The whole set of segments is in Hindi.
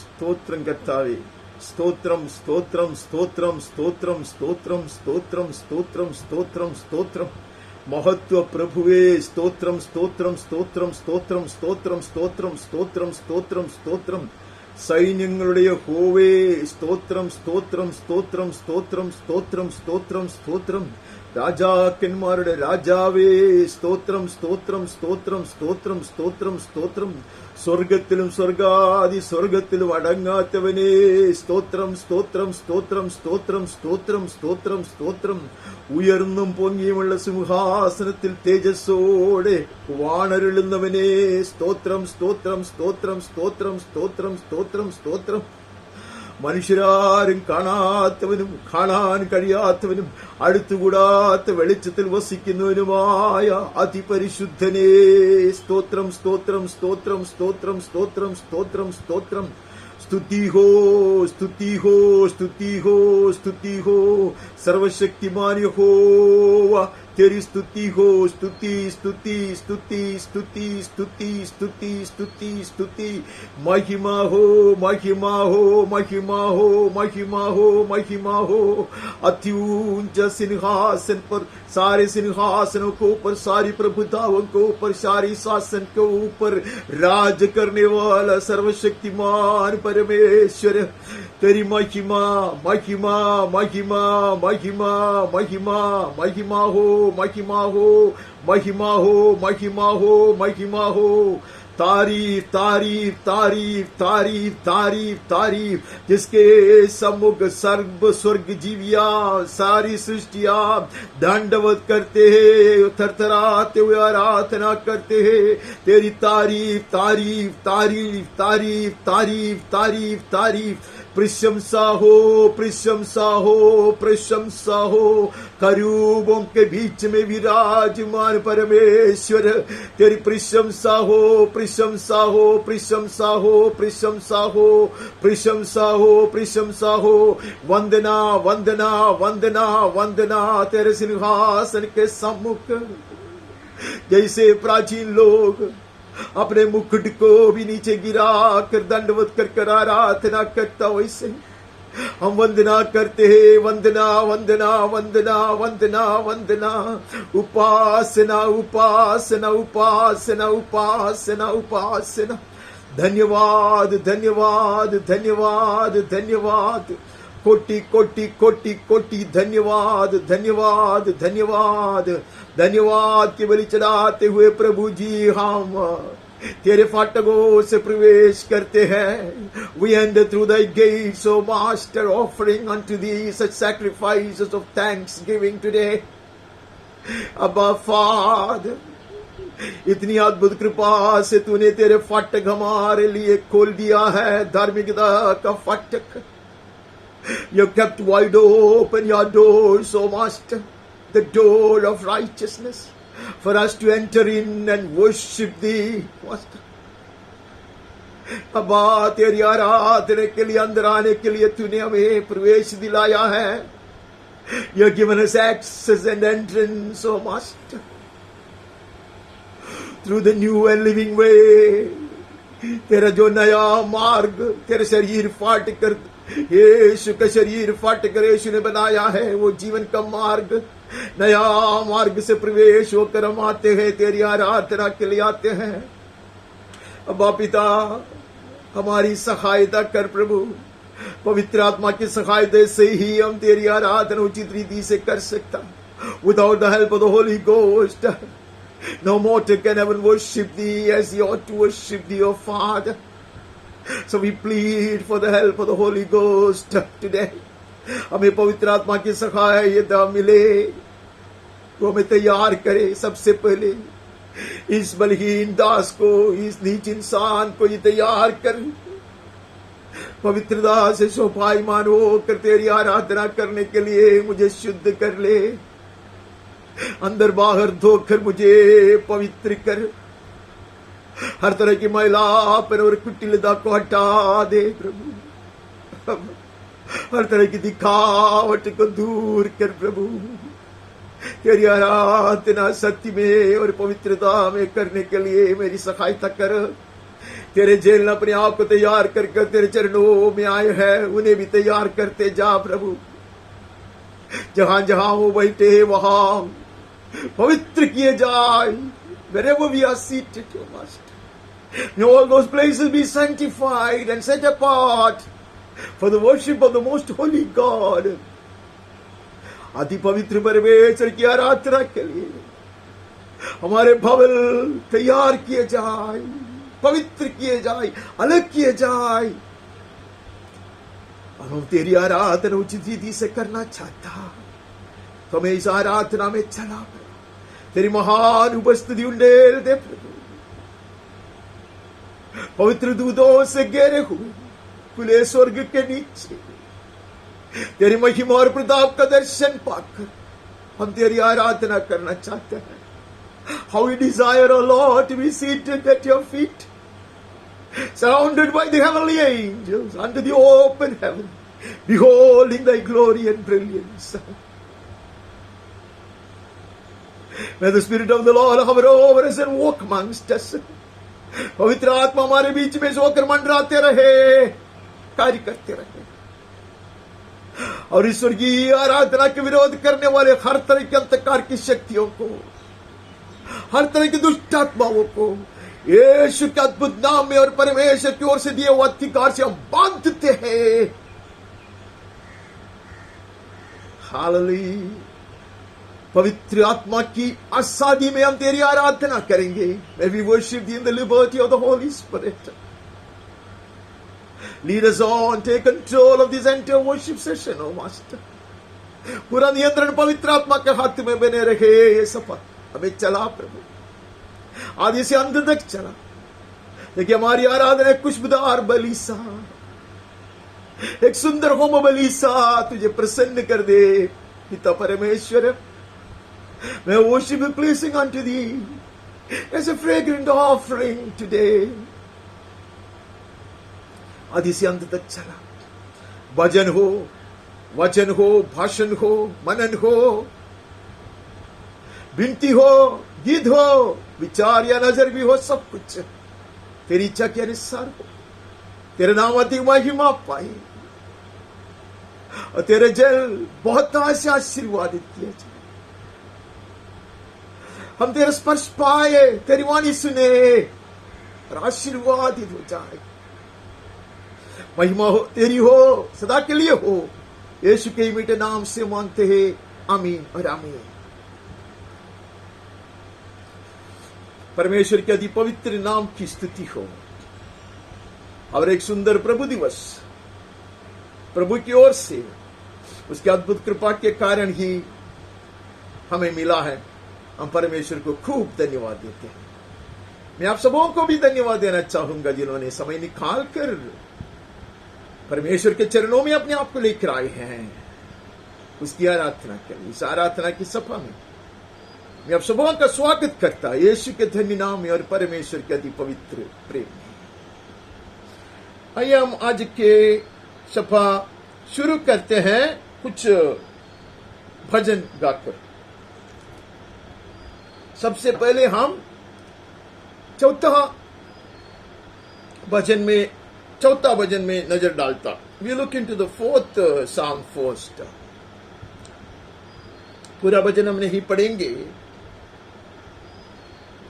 സ്തോത്രം കർത്താവേ, സ്തോത്രം സ്തോത്രം സ്തോത്രം സ്തോത്രം സ്തോത്രം സ്തോത്രം സ്തോത്രം സ്തോത്രം സ്തോത്രം. മഹത്വ പ്രഭുവേ സ്തോത്രം സ്തോത്രം സ്തോത്രം സ്തോത്രം സ്തോത്രം സ്തോത്രം സ്തോത്രം സ്തോത്രം സ്തോത്രം. സൈന്യങ്ങളുടെ യഹോവേ സ്തോത്രം സ്തോത്രം സ്തോത്രം സ്തോത്രം സ്തോത്രം സ്തോത്രം സ്തോത്രം. രാജാക്കന്മാരുടെ രാജാവേ സ്തോത്രം സ്തോത്രം സ്തോത്രം സ്തോത്രം സ്തോത്രം സ്തോത്രം. സ്വർഗത്തിലും സ്വർഗാദി സ്വർഗത്തിലും അടങ്ങാത്തവനേ സ്തോത്രം സ്തോത്രം സ്തോത്രം സ്തോത്രം സ്തോത്രം സ്തോത്രം സ്തോത്രം. ഉയർന്നും പൊങ്ങിയുമുള്ള സിംഹാസനത്തിൽ തേജസ്സോടെ വാണരുളുന്നവനേ സ്തോത്രം സ്തോത്രം സ്തോത്രം സ്തോത്രം സ്തോത്രം സ്തോത്രം സ്തോത്രം. മനുഷ്യരാരും കാണാത്തവനും കാണാൻ കഴിയാത്തവനും അടുത്തുകൂടാത്ത വെളിച്ചത്തിൽ വസിക്കുന്നവനുമായ അതിപരിശുദ്ധനേ സ്തോത്രം സ്തോത്രം സ്തോത്രം സ്തോത്രം സ്തോത്രം സ്തോത്രം സ്തോത്രം. സ്തുതിഹോ സ്തുതിഹോ സ്തുതിഹോ സ്തുതിഹോ. സർവശക്തിമാൻ യഹോവ तेरी स्तुति हो, स्तुति स्तुति स्तुति स्तुति स्तुति स्तुति स्तुति स्तुति. महिमा हो महिमा हो महिमा हो महिमा हो महिमा हो. अति ऊंचा सिंहासन पर, सारे सिंहासनों को ऊपर, सारी प्रभुताओं को ऊपर, सारी शासन के ऊपर राज करने वाला सर्वशक्तिमान परमेश्वर, तेरी महिमा महिमा महिमा महिमा महिमा महिमा हो महिमा हो महिमा हो महिमा हो महिमा हो. तारीफ तारीफ तारीफ तारीफ तारीफ तारीफ. जिसके सम्मुख सर्व स्वर्ग जीविया सारी सृष्टिया दंडवत करते हैं, थरथराते हुए आराधना करते हैं. तेरी तारीफ तारीफ तारीफ तारीफ तारीफ तारीफ तारीफ. प्रशंसा हो प्रशंसा हो प्रशंसा हो. करूबों के बीच में विराजमान परमेश्वर, तेरी प्रशंसा हो प्रशंसा हो प्रशंसा हो प्रशंसा हो प्रशंसा हो प्रशंसा हो. वंदना वंदना वंदना वंदना तेरे सिंहासन के सम्मुख. जैसे प्राचीन लोग अपने मुकुट को भी नीचे गिरा कर दंडवत कर आराधना करता, वैसे हम वंदना करते हैं. वंदना वंदना वंदना वंदना वंदना. उपासना उपासना उपासना उपासना उपासना. धन्यवाद धन्यवाद धन्यवाद धन्यवाद. कोटि कोटि कोटि कोटि धन्यवाद धन्यवाद धन्यवाद धन्यवाद की बलि चढ़ाते हुए प्रभु जी हम तेरे फाटकों से प्रवेश करते हैं. We enter through thy gates, O Master, offering unto thee such sacrifices of thanksgiving today. Abba Father, इतनी अद्भुत कृपा से तूने तेरे फाटक हमारे लिए खोल दिया है, धार्मिकता का फाटक. You kept wide open your doors, O Master, the door of righteousness, for us to enter in and worship thee, Master. अब्बा तेरी आराधना के लिए अंदर आने के लिए तूने हमें प्रवेश दिलाया है. You have given us access and entrance, O Master, through the new and living way. तेरा जो नया मार्ग तेरे शरीर फाट कर, यीशु का शरीर फाट कर यीशु ने बनाया है, वो जीवन का मार्ग, नया मार्ग से प्रवेश होकर हम आते हैं, तेरी आराधना के लिए आते हैं. अब्बा पिता, हमारी सहायता कर प्रभु. पवित्र आत्मा की सहायता से ही हम तेरी आराधना उचित रीति से कर सकता. Without the help of the Holy Ghost, no mortal can ever worship thee as he ought to worship thee, O Father. So we plead for the help of the Holy Ghost today. हमें पवित्र आत्मा की सहायता मिले, वो हमें तैयार करे. सबसे पहले इस बलहीन दास को, इस नीच इंसान को ये तैयार कर, पवित्रता से शोभायमान होकर तेरी आराधना करने के लिए मुझे शुद्ध कर ले. अंदर बाहर धोकर मुझे पवित्र कर. हर तरह की मैलापन और कुटिलता को हटा दे प्रभु. हर तरह की दिखावट को दूर कर प्रभु. तेरी आराधना सत्य में और पवित्रता में करने के लिए मेरी सहायता कर. तेरे जेल ने अपने आप को तैयार करके तेरे चरणों में आए हैं, उन्हें भी तैयार करते जा प्रभु। जहां जहां वो बैठे वहां पवित्र किए जाए। Wherever we are seated, O Master, may all those places be sanctified and set apart for the worship of the most holy God. अति पवित्र परमेश्वर की आराधना के लिए हमारे भवन तैयार किए जाए, पवित्र किए जाए, अलग किए जाए। और हम तेरी आराधना उचित रीति से करना चाहता, तो हमें इस आराधना में चला प्रभु। तेरी महान उपस्थिति उंडेल दे प्रभु। पवित्र दूतों से घेरे हुए खुले स्वर्ग के नीचे तेरी महिमा और प्रताप का दर्शन पाकर हम तेरी आराधना करना चाहते हैं। How we desire, O Lord, to be seated at your feet, surrounded by the heavenly angels under the open heaven, beholding thy glory and brilliance. May the Spirit of the Lord hover over us and walk amongst us. पवित्र आत्मा हमारे बीच में होकर मंडराते रहे, कार्य करते रहे, और ईश्वर की आराधना के विरोध करने वाले हर तरह की अंधकार की शक्तियों को, हर तरह की दुष्ट आत्माओं को यीशु के अद्भुत नाम में और परमेश्वर की ओर से दिए हुए अधिकार से हम बांधते हैं। हालेलुया। पवित्र आत्मा की आजादी में हम तेरी आराधना करेंगे। May we worship thee in the liberty of the Holy Spirit. Lead us on, take control of this entire worship session, O Master. पूरा नियंत्रण पवित्र आत्मा के हाथ में बने रहे। ये सफर हमें चला प्रभु, आदि से अंत तक चला। देखिए हमारी आराधना एक खुशबूदार बलि सा, एक सुंदर होम बलि सा तुझे प्रसन्न कर दे पिता परमेश्वर। May worship be pleasing unto thee as a fragrant offering today. आदि से अंत तक चला। भजन हो, वचन हो, भाषण हो, मनन हो, विनती हो, गीत हो, विचार या नजर भी हो, सब कुछ तेरी इच्छा के अनुसार हो। तेरे नाम अधिक महिमा पाए और तेरे जल बहुत से आशीर्वादित किए जाए। हम तेरे स्पर्श पाए, तेरी वाणी सुने और आशीर्वादित हो जाए। महिमा हो तेरी हो, सदा के लिए हो। यीशु के मीठे नाम से मांगते हैं, आमीन और आमीन। परमेश्वर के अति पवित्र नाम की स्तुति हो। और एक सुंदर प्रभु दिवस प्रभु की ओर से उसकी अद्भुत कृपा के कारण ही हमें मिला है। हम परमेश्वर को खूब धन्यवाद देते हैं। मैं आप सबों को भी धन्यवाद देना चाहूंगा जिन्होंने समय निकाल कर परमेश्वर के चरणों में अपने आप को लेकर आए हैं उसकी आराधना करें। इस आराधना की सभा में मैं आप सबों का स्वागत करता यीशु के धन्य नाम में और परमेश्वर के अति पवित्र प्रेम में। आइए हम आज के सभा शुरू करते हैं कुछ भजन गाकर। सबसे पहले हम चौथा भजन में नजर डालता। We look into the fourth song first. पूरा भजन हम नहीं पढ़ेंगे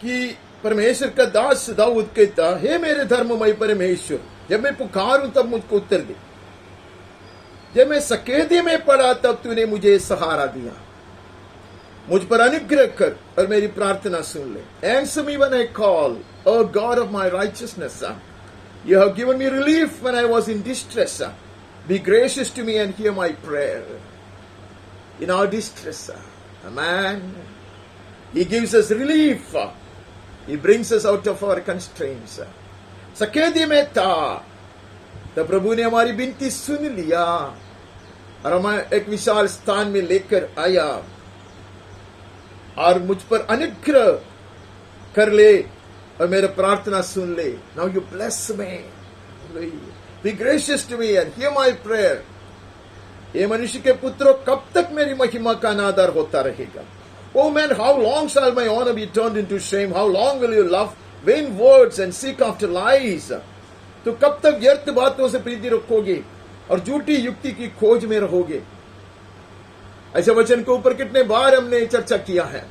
कि परमेश्वर का दास दाऊद कहता, हे मेरे धर्ममय परमेश्वर, जब मैं पुकारूं तब मुझको उत्तर दे। जब मैं सकेदे में पड़ा तब तूने मुझे सहारा दिया। मुझ पर अनुग्रह कर और मेरी प्रार्थना सुन ले। Answer me when I call, O God of my righteousness. You have given me relief when I was in distress. Be gracious to me and hear my prayer. In our distress, Amen. He gives us relief. He brings us out of our constraints. सकेदे में था तब प्रभु ने हमारी विनती सुन लिया और हमें एक विशाल स्थान में लेकर आया और मुझ पर अनुग्रह कर ले और मेरा प्रार्थना सुन ले। Now you bless me. Be gracious to me and hear my prayer. ये मनुष्य के पुत्रों, कब तक मेरी महिमा का अनादर होता रहेगा? Oh man, how long shall my honor be turned into shame? How long will you love vain words and seek after lies, तो कब तक व्यर्थ बातों से प्रीति रखोगे और झूठी युक्ति की खोज में रहोगे। ऐसे वचन के ऊपर कितने बार हमने चर्चा किया है,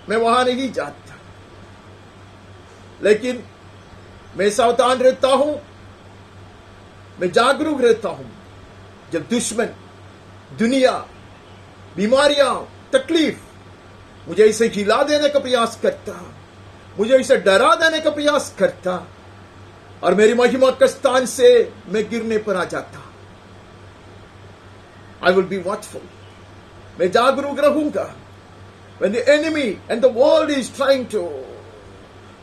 मैं वहां नहीं जाता, लेकिन मैं सावधान रहता हूं, मैं जागरूक रहता हूं। जब दुश्मन, दुनिया, बीमारियां, तकलीफ मुझे इसे हिला देने का प्रयास करता, मुझे इसे डरा देने का प्रयास करता और मेरी महिमा के स्थान से मैं गिरने पर आ जाता, I will be watchful. मैं जागरूक रहूंगा। When the enemy and the world is trying to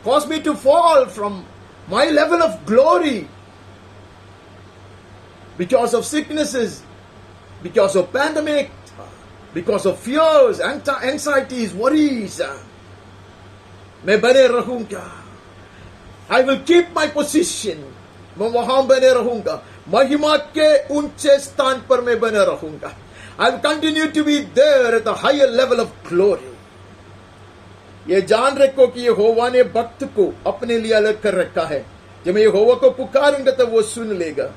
cause me to fall from my level of glory because of sicknesses, because of pandemic, because of fears, anxieties, worries, मैं बने रहूंगा। I will keep my position. मैं वहां बने रहूंगा, महिमा के ऊंचे स्थान पर मैं बने रहूंगा। I will continue to be there at the higher level of glory. ये जान रखो कि यहोवा ने भक्त को अपने लिए अलग कर रखा है। जब मैं यहोवा को पुकारूंगा तो वो सुन लेगा।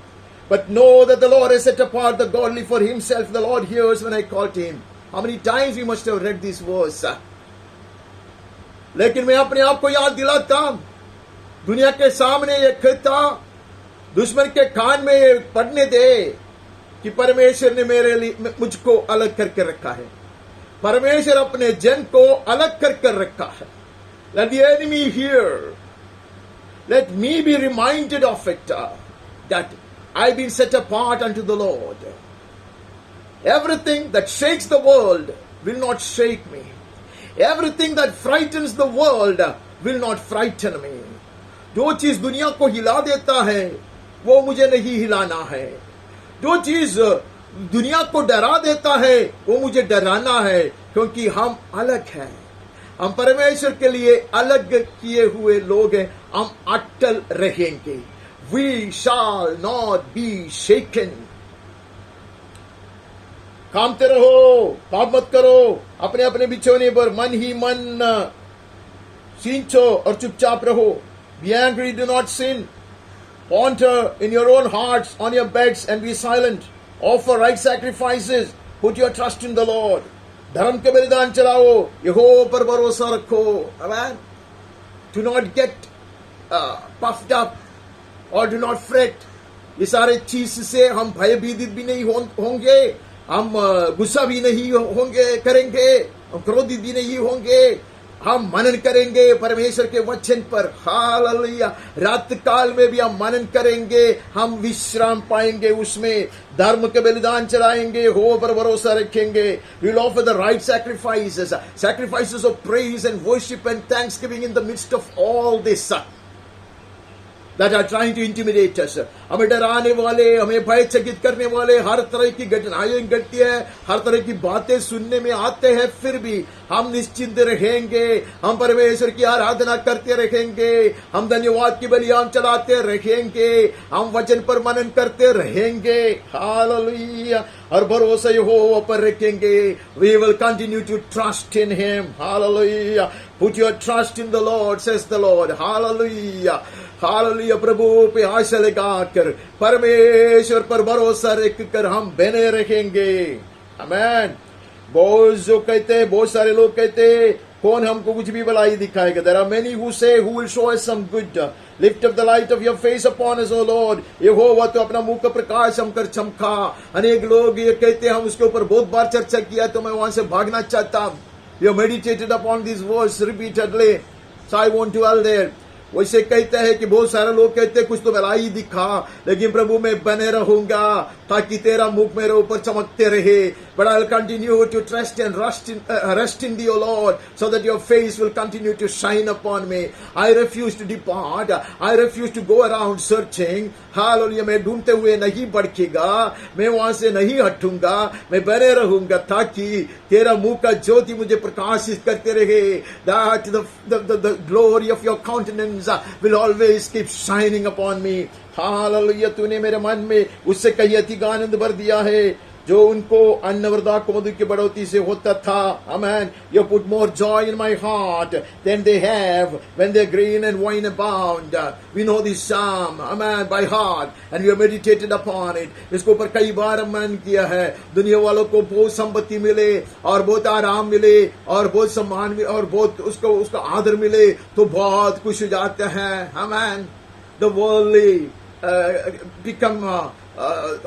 But know that the Lord has set apart the godly for himself. The Lord hears when I call to him. How many times we must have read this verse? लेकिन मैं अपने आप को याद दिलाता, दुनिया के सामने ये कहता, दुश्मन के कान में ये पढ़ने दे कि परमेश्वर ने मेरे लिए मुझको अलग करके रखा है। परमेश्वर अपने जन को अलग करके रखा है। Let the enemy hear. Let me be reminded of it, that I've been set apart unto the Lord. Everything that shakes the world will not shake me. Everything that frightens the world will not frighten me. जो चीज दुनिया को हिला देता है वो मुझे नहीं हिलाना है। जो चीज दुनिया को डरा देता है वो मुझे डराना है, क्योंकि हम अलग हैं। हम परमेश्वर के लिए अलग किए हुए लोग हैं। हम अटल रहेंगे। We shall not be shaken. कामते रहो, पाप मत करो, अपने अपने बिछौने पर मन ही मन सींचो और चुपचाप रहो। Be angry, do not sin. Ponder in your own hearts on your beds and be silent. Offer right sacrifices. Put your trust in the Lord. धर्म के बलिदान चढ़ाओ, यहोवा पर भरोसा रखो। Amen. Do not get puffed up or do not fret. ये सारे चीज से हम भयभीत भी नहीं होंगे, हम गुस्सा भी नहीं होंगे करेंगे, हम क्रोधित भी नहीं होंगे। हम मनन करेंगे परमेश्वर के वचन पर। हालेलुया। रात काल में भी हम मनन करेंगे, हम विश्राम पाएंगे उसमें। धर्म के बलिदान चढ़ाएंगे, हो पर भरोसा रखेंगे। We will offer the right sacrifices, sacrifices of praise and worship and thanksgiving in the midst of all this that are trying to intimidate us. हमें डराने वाले, हमें भयचकित करने वाले हर तरह की घटनाएं घटती है, हर तरह की बातें सुनने में आते हैं, फिर भी हम निश्चिंत रहेंगे। हम परमेश्वर की आराधना करते रहेंगे, हम धन्यवाद की बलियां चलाते रहेंगे, हम वचन पर मनन करते रहेंगे। हालेलुया। और भरोसा यहोवा पर रखेंगे। We will continue to trust in him. Hallelujah. Put your trust in the Lord, says the Lord. Hallelujah. Hallelujah. प्रभु पे आशा लगाकर परमेश्वर पर भरोसा रखकर हम बने रहेंगे। आमीन। बहुत सारे लोग कहते कौन हमको कुछ भी भलाई दिखाएगा। There are many who say, who will show us some good? Lift up the light of your face upon us, O Lord. यहोवा तो अपना मुख का प्रकाश हम कर चमका। अनेक लोग ये कहते हैं, हम उसके ऊपर बहुत बार चर्चा किया तो मैं वहां से भागना चाहता। You meditated upon this verse repeatedly, so I won't dwell there. वैसे कहते हैं कि बहुत सारे लोग कहते हैं कुछ तो भलाई दिखा, लेकिन प्रभु मैं बने रहूंगा ताकि तेरा मुख मेरे ऊपर चमकते रहे। But I'll continue to trust and rest in thee, O Lord, so that your face will continue to shine upon me. I refuse to depart. I refuse to go around searching. Hallelujah. मैं ढूंढते हुए नहीं भटकेगा, मैं वहां से नहीं हटूंगा, मैं बने रहूंगा ताकि तेरा मुंह का ज्योति मुझे प्रकाशित करते रहे। That the glory of your countenance will always keep shining upon me. Hallelujah. तूने मेरे मन में उससे कहीं अधिक आनंद भर दिया है जो उनको अन्न वृद्धा को मधु की बढ़ोतरी से होता था. Amen. You put more joy in my heart than they have when their grain and wine abound. We know this psalm, amen, by heart, and we have meditated upon it. इसको ऊपर कई बार मन किया है. दुनिया वालों को बहुत संपत्ति मिले और बहुत आराम मिले और बहुत सम्मान मिले और बहुत उसका आदर मिले तो बहुत खुश हो जाते हैं. Amen. The worldly become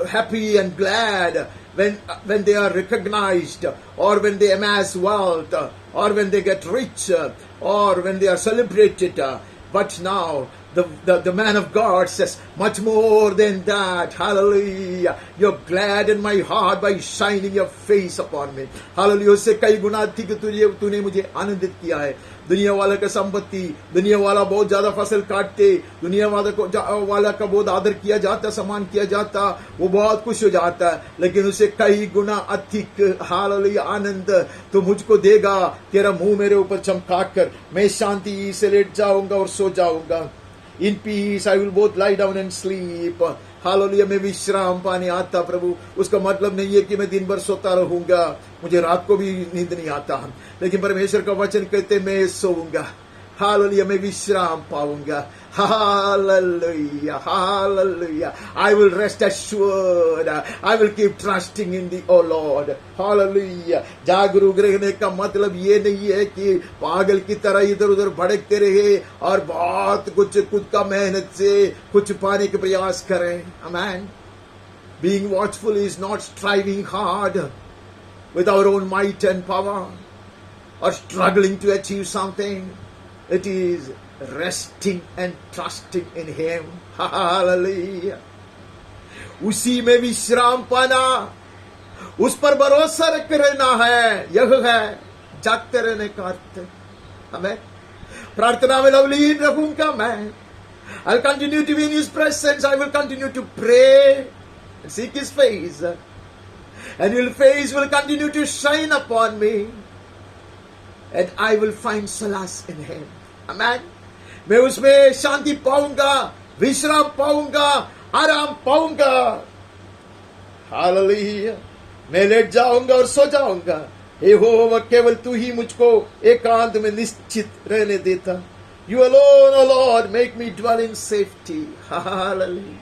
happy and glad when they are recognized, or when they amass wealth, or when they get rich, or when they are celebrated. But now the man of God says much more than that. Hallelujah. You're glad in my heart by shining your face upon me. Hallelujah. उससे कई गुना थी कि तूने मुझे आनंदित किया है. दुनिया वाला का संपत्ति, दुनिया वाला बहुत ज्यादा फसल काटते, दुनिया वाला का बहुत आदर किया जाता, सम्मान किया जाता, वो बहुत खुश हो जाता है. लेकिन उसे कई गुना अधिक हालेलुया आनंद तो मुझको देगा. तेरा मुंह मेरे ऊपर चमकाकर मैं शांति से लेट जाऊंगा और सो जाऊंगा. In peace I will both lie down and sleep. Hallelujah. मैं विश्राम पाने आता प्रभु. उसका मतलब नहीं है कि मैं दिन भर सोता रहूंगा. मुझे रात को भी नींद नहीं आता, लेकिन परमेश्वर का वचन कहते मैं सोऊंगा. हालेलुया. मैं विश्राम पाऊंगा. Hallelujah, hallelujah. I will rest assured. I will keep trusting in the, oh Lord. Hallelujah. जागरूक रहने का मतलब ये नहीं है कि पागल की तरह इधर उधर भड़कते रहे और बहुत कुछ खुद का मेहनत से कुछ पाने के प्रयास करें. Amen. Being watchful is not striving hard with our own might and power or struggling to achieve something. It is resting and trusting in Him. Hallelujah. उसी में विश्राम पाना, उस पर भरोसा रख रहना है. यह है जागते रहने का अर्थ. हमें प्रार्थना में लवलीन रहूंगा मैं. I'll continue to be in His presence. I will continue to pray and seek His face, and His face will continue to shine upon me, and I will find solace in Him. Amen. मैं उसमें शांति पाऊंगा, विश्राम पाऊंगा, आराम पाऊंगा. हालेलुया. मैं लेट जाऊंगा और सो जाऊंगा. यहोवा केवल तू ही मुझको एकांत में निश्चित रहने देता. You alone, O Lord, make me dwell in safety. Hallelujah.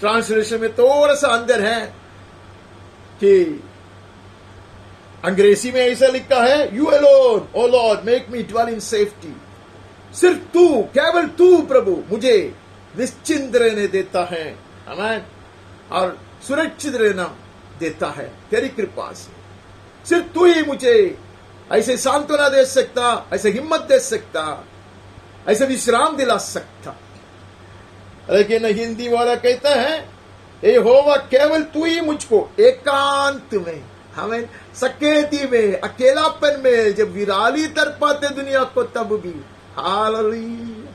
Translation में थोड़ा सा अंदर है कि अंग्रेजी में ऐसा लिखा है, You alone, O Lord, make me dwell in safety. सिर्फ तू, केवल तू प्रभु मुझे निश्चिंत रहने देता है. आमीन. और सुरक्षित रहना देता है तेरी कृपा से. सिर्फ तू ही मुझे ऐसे सांत्वना दे सकता, ऐसे हिम्मत दे सकता, ऐसे विश्राम दिला सकता. लेकिन हिंदी वाला कहता है, यहोवा केवल तू ही मुझको एकांत में, हमें सकेती में, अकेलापन में जब विराली तर पाते दुनिया को तब भी. Hallelujah.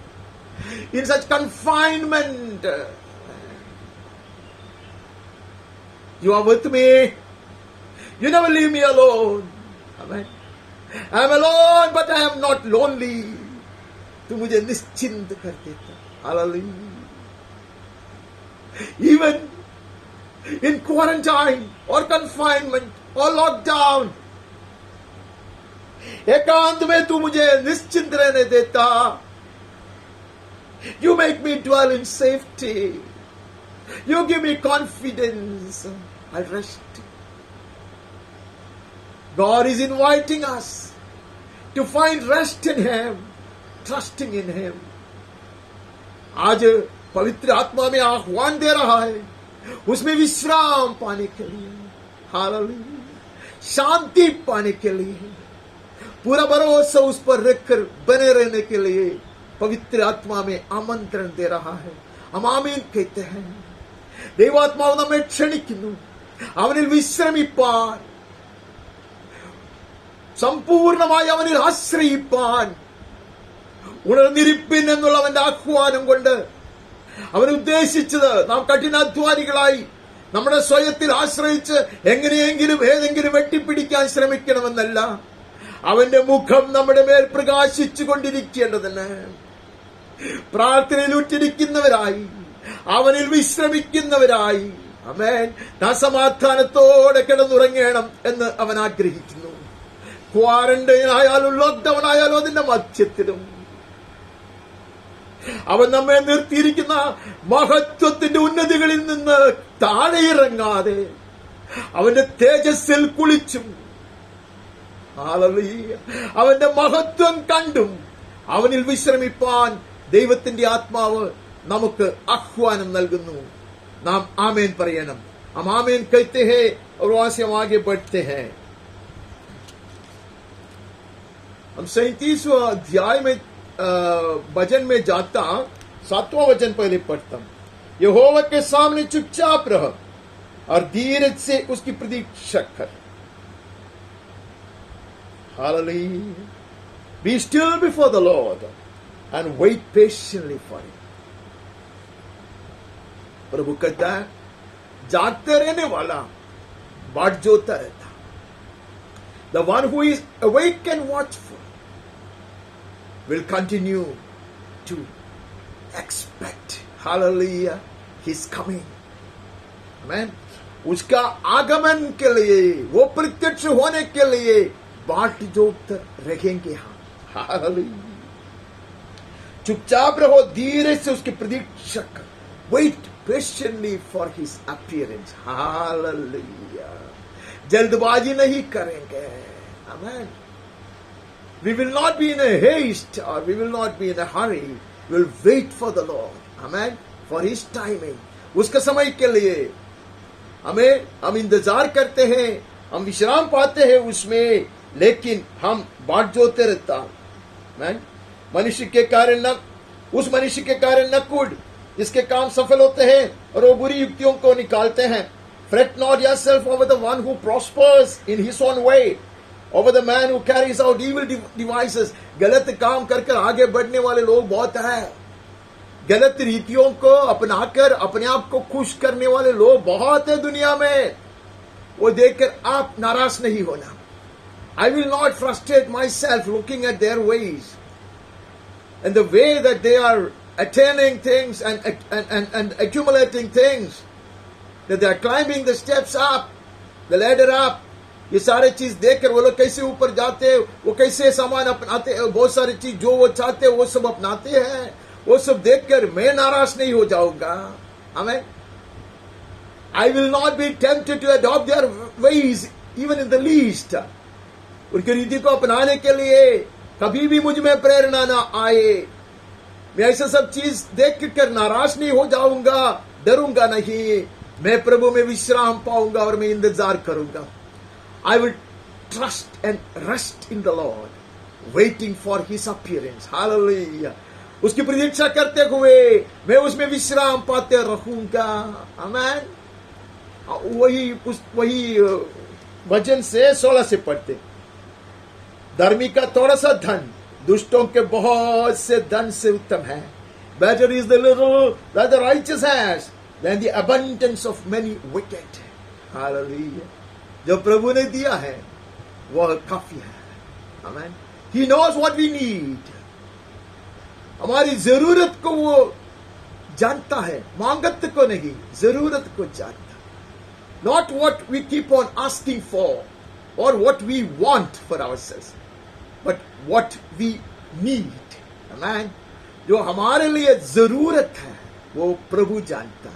In such confinement you are with me. You never leave me alone. Amen. I am alone but I am not lonely. तू मुझे निश्चिंत कर देता. Hallelujah. Even in quarantine or confinement or lockdown, एकांत में तू मुझे निश्चिंत रहने देता. You make me dwell in safety. You give me confidence. I rest. God is inviting us to find rest in Him, trusting in Him. आज पवित्र आत्मा में आह्वान दे रहा है उसमें विश्राम पाने के लिए. हालेलुया. शांति पाने के लिए, पूरा भरोसा उस पर रखकर बने रहने के लिए पवित्र आत्मा में आमंत्रण दे रहा है. हम आमीन कहते हैं. ദൈവാത്മാവ് നമ്മെ ക്ഷണിക്കുന്നു അവനിൽ വിശ്രമിപ്പാൻ, സമ്പൂർണമായി അവനിൽ ആശ്രയിപ്പാൻ. ഉണർന്നിരിപ്പിൻ എന്നുള്ള അവന്റെ ആഹ്വാനം കൊണ്ട് അവൻ ഉദ്ദേശിച്ചത് നാം കഠിനാധ്വാനികളായി നമ്മുടെ സ്വയത്തിൽ ആശ്രയിച്ച് എങ്ങനെയെങ്കിലും ഏതെങ്കിലും വെട്ടിപ്പിടിക്കാൻ ശ്രമിക്കണമെന്നല്ല. അവന്റെ മുഖം നമ്മുടെ മേൽ പ്രകാശിച്ചു കൊണ്ടിരിക്കേണ്ടതിന് പ്രാർത്ഥനയിൽ ഉറ്റിരിക്കുന്നവരായി, അവനിൽ വിശ്രമിക്കുന്നവരായി, ആമേൻ. താൻ സമാധാനത്തോടെ കിടന്നുറങ്ങണം എന്ന് അവൻ ആഗ്രഹിക്കുന്നു. ക്വാറന്റൈൻ ആയാലും ലോക്ക്ഡൌൺ ആയാലും അതിന്റെ മധ്യത്തിലും അവൻ നമ്മെ നിർത്തിയിരിക്കുന്ന മഹത്വത്തിന്റെ ഉന്നതികളിൽ നിന്ന് താഴെ ഇറങ്ങാതെ അവന്റെ തേജസ്സിൽ കുളിച്ചും അവന്റെ മഹത്വം കണ്ടും അവനിൽ വിശ്രമിപ്പാൻ ദൈവത്തിന്റെ ആത്മാവ് നമുക്ക് ആഹ്വാനം നൽകുന്നു. നാം ആമേൻ പറയണം. हम आमीन कहते हैं और वहां से हम आगे बढ़ते हैं. हम 37वां अध्याय में भजन में जाता 7वां वचन पहले पढ़ता हूं. यहोवा के सामने चुपचाप रह और धीरज से उसकी प्रतीक्षा कर. Hallelujah. Be still before the Lord and wait patiently for him. प्रभु कहता है जागते रहने वाला बाट जोता रहता. The one who is awake and watchful will continue to expect, hallelujah, his coming. Amen. उसका आगमन के लिए, वो प्रत्यक्ष होने के लिए बाट जोते रहेंगे हम. हालेलुया. चुपचाप रहो, धीरे से उसकी प्रतीक्षा कर. Wait patiently for his appearance. Hallelujah. जल्दबाजी नहीं करेंगे. Amen. We will not be in a haste or we will not be in a hurry. We will wait for the Lord. Amen. For his timing. उसके समय के लिए हम इंतजार करते हैं, हम विश्राम पाते हैं उसमें, लेकिन हम बाट जोते रहता. Amen. मनुष्य के कारण न, उस मनुष्य के कारण न कूद जिसके काम सफल होते हैं और वो बुरी युक्तियों को निकालते हैं. Fret not yourself over the one who prospers in his own way, over the man who carries out evil devices. गलत काम कर आगे बढ़ने वाले लोग बहुत हैं. गलत रीतियों को अपनाकर अपने आप को खुश करने वाले लोग बहुत है दुनिया में. वो देखकर आप नाराज नहीं होना. I will not frustrate myself looking at their ways and the way that they are attaining things and accumulating things, that they are climbing the steps up, the ladder up. ये सारे चीज देखकर वो लोग कैसे ऊपर जाते हैं, वो कैसे सामान अपनाते हैं, बहुत सारी चीज जो वो चाहते हैं वो सब अपनाते हैं. वो सब देखकर मैं नाराज नहीं हो जाऊंगा. आमीन. I will not be tempted to adopt their ways even in the least. उनकी रीति को अपनाने के लिए कभी भी मुझ में प्रेरणा ना आए. मैं ऐसा सब चीज देख कर नाराज नहीं हो जाऊंगा, डरूंगा नहीं. मैं प्रभु में विश्राम पाऊंगा और मैं इंतजार करूंगा. I will trust and rest in the Lord, waiting for his appearance. Hallelujah. उसकी प्रतीक्षा करते हुए मैं उसमें विश्राम पाते रहूंगा. आमीन. वही भजन से 16 से पढ़ते. धर्मी का थोड़ा सा धन दुष्टों के बहुत से धन से उत्तम है. Better is the little that the righteous has than the abundance of many wicked. Hallelujah. जो प्रभु ने दिया है वह काफी है. Amen. He knows what we need. हमारी जरूरत को वो जानता है, मांगत को नहीं, जरूरत को जानता. Not what we keep on asking for or what we want for ourselves, but what we need. Amen. जो हमारे लिए जरूरत है वो प्रभु जानता,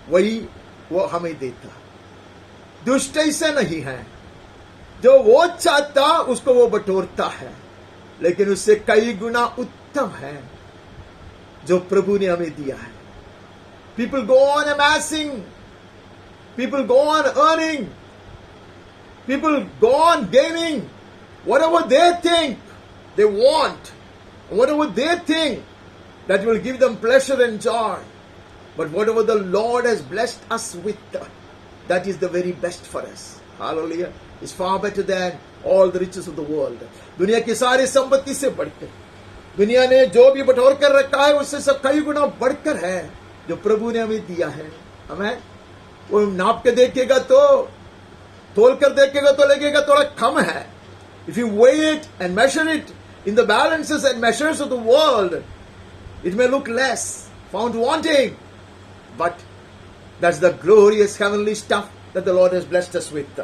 वही वो हमें देता. दुष्ट ऐसे नहीं है, जो वो चाहता उसको वो बटोरता है, लेकिन उससे कई गुना उत्तम है जो प्रभु ने हमें दिया है. People go on amassing, people go on earning, people go on gaining whatever they think they want, whatever they think that will give them pleasure and joy. But whatever the Lord has blessed us with, that is the very best for us. Hallelujah. It's far better than all the riches of the world. दुनिया की सारी संपत्ति से बढ़कर, दुनिया ने जो भी बटोर कर रखा है उससे सब कई गुना बढ़कर है जो प्रभु ने हमें दिया है. हमें वो नाप के देखेगा तो, तोल कर देखेगा तो लगेगा थोड़ा कम है. If you weigh it and measure it in the balances and measures of the world, it may look less, found wanting. But That's the glorious heavenly stuff that the Lord has blessed us with.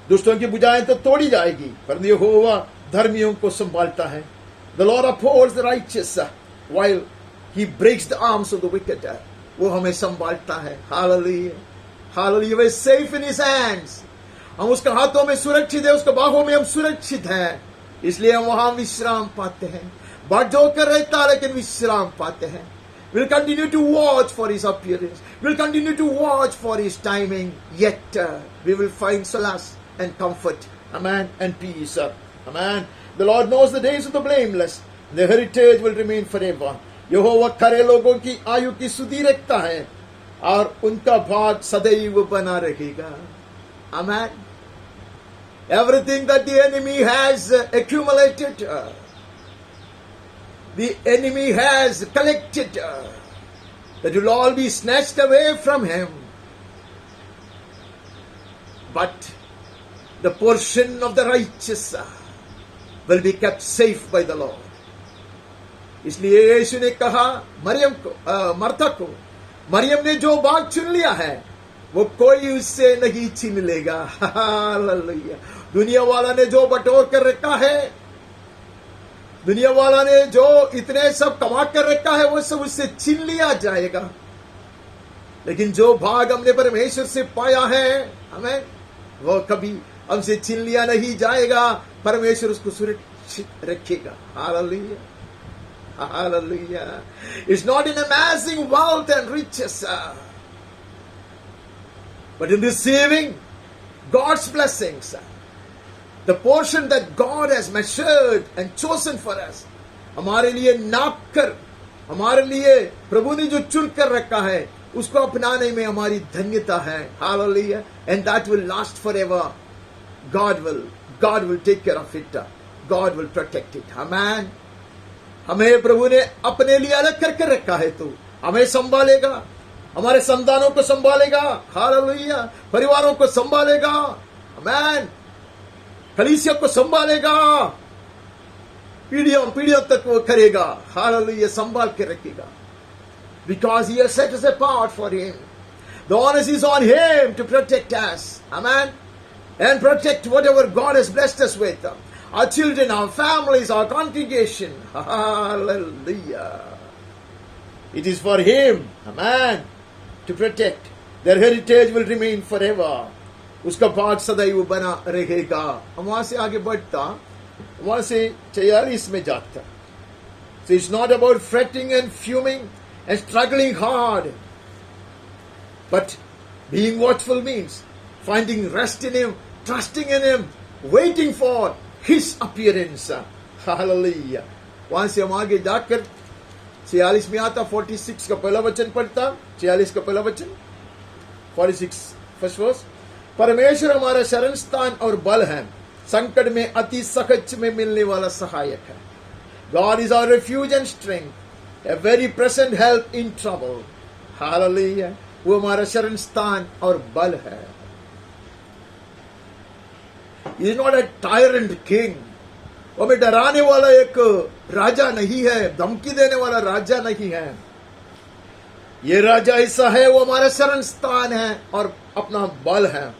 दुष्टों की बुझाएं तो तोड़ी जाएगी, पर यहोवा धर्मियों को संभालता है. The Lord upholds the righteous while He breaks the arms of the wicked. वो हमें संभालता है. Hallelujah. Hallelujah. We're safe in His hands. हम उसके हाथों में सुरक्षित है, उसके बाहों में हम सुरक्षित हैं, इसलिए हम वहां विश्राम पाते हैं. बढ़ होकर रहता है लेकिन विश्राम पाते हैं. We'll continue to watch for His appearance. We'll continue to watch for His timing. Yet we will find solace and comfort. Amen. And peace. Amen. The Lord knows the days of the blameless. The heritage will remain forever. यहोवा खरे लोगों की आयु की सुधि रखता है और उनका भाग सदैव बना रहेगा. Amen. Everything that the enemy has accumulated, the enemy has collected, that will all be snatched away from him. But the portion of the righteous will be kept safe by the Lord. इसलिए यीशु ने कहा मर्था को, मरियम ने जो भाग चुन लिया है वो कोई उससे नहीं छीन लेगा. हालेलुया. दुनिया वाला ने जो बटोर कर रखा है, दुनिया वाला ने जो इतने सब कमा कर रखा है, वो सब उससे छीन लिया जाएगा. लेकिन जो भाग हमने परमेश्वर से पाया है, हमें वो कभी हमसे छीन लिया नहीं जाएगा. परमेश्वर उसको सुरक्षित रखेगा. Hallelujah. Hallelujah. It's not in amassing wealth and riches, but in receiving God's blessings, the portion that God has measured and chosen for us. हमारे लिए नाप कर, हमारे लिए प्रभु ने जो चुन कर रखा है, उसको अपनाने में हमारी धन्यता है. Hallelujah. And that will last forever. God will take care of it. God will protect it. Amen. हमें प्रभु ने अपने लिए अलग करके रखा है, तो हमें संभालेगा, हमारे संतानों को संभालेगा. हालेलुया. परिवारों को संभालेगा. आमीन. कलीसिया को संभालेगा. पीढ़ियों तक वो करेगा. हालेलुया. संभाल के रखेगा. Because He has set us apart for Him. The onus is on Him to protect us. Amen. And protect whatever God has blessed us with. Our children, our families, our congregation. Hallelujah. It is for Him, amen, to protect. Their heritage will remain forever. उसका भाग सदैव बना रहेगा. हम वहां से आगे बढ़ता, वहां से 46 में जाता. So it's not about fretting and fuming and struggling hard, but being watchful means finding rest in Him, trusting in Him, waiting for His appearance. Hallelujah. वहां से हम आगे जाकर 46 में आता, 46 का पहला वचन पढ़ता. 46 का पहला वचन, 46 फर्स्ट वर्स. परमेश्वर हमारा शरण स्थान और बल है, संकट में अति सहज में मिलने वाला सहायक है. God is our refuge and strength, a very present help in trouble. Hallelujah. वो हमारा शरण स्थान और बल है. He is not a tyrant king. वो हमें डराने वाला एक राजा नहीं है, धमकी देने वाला राजा नहीं है. ये राजा ऐसा है, वो हमारा शरण स्थान है और अपना बल है.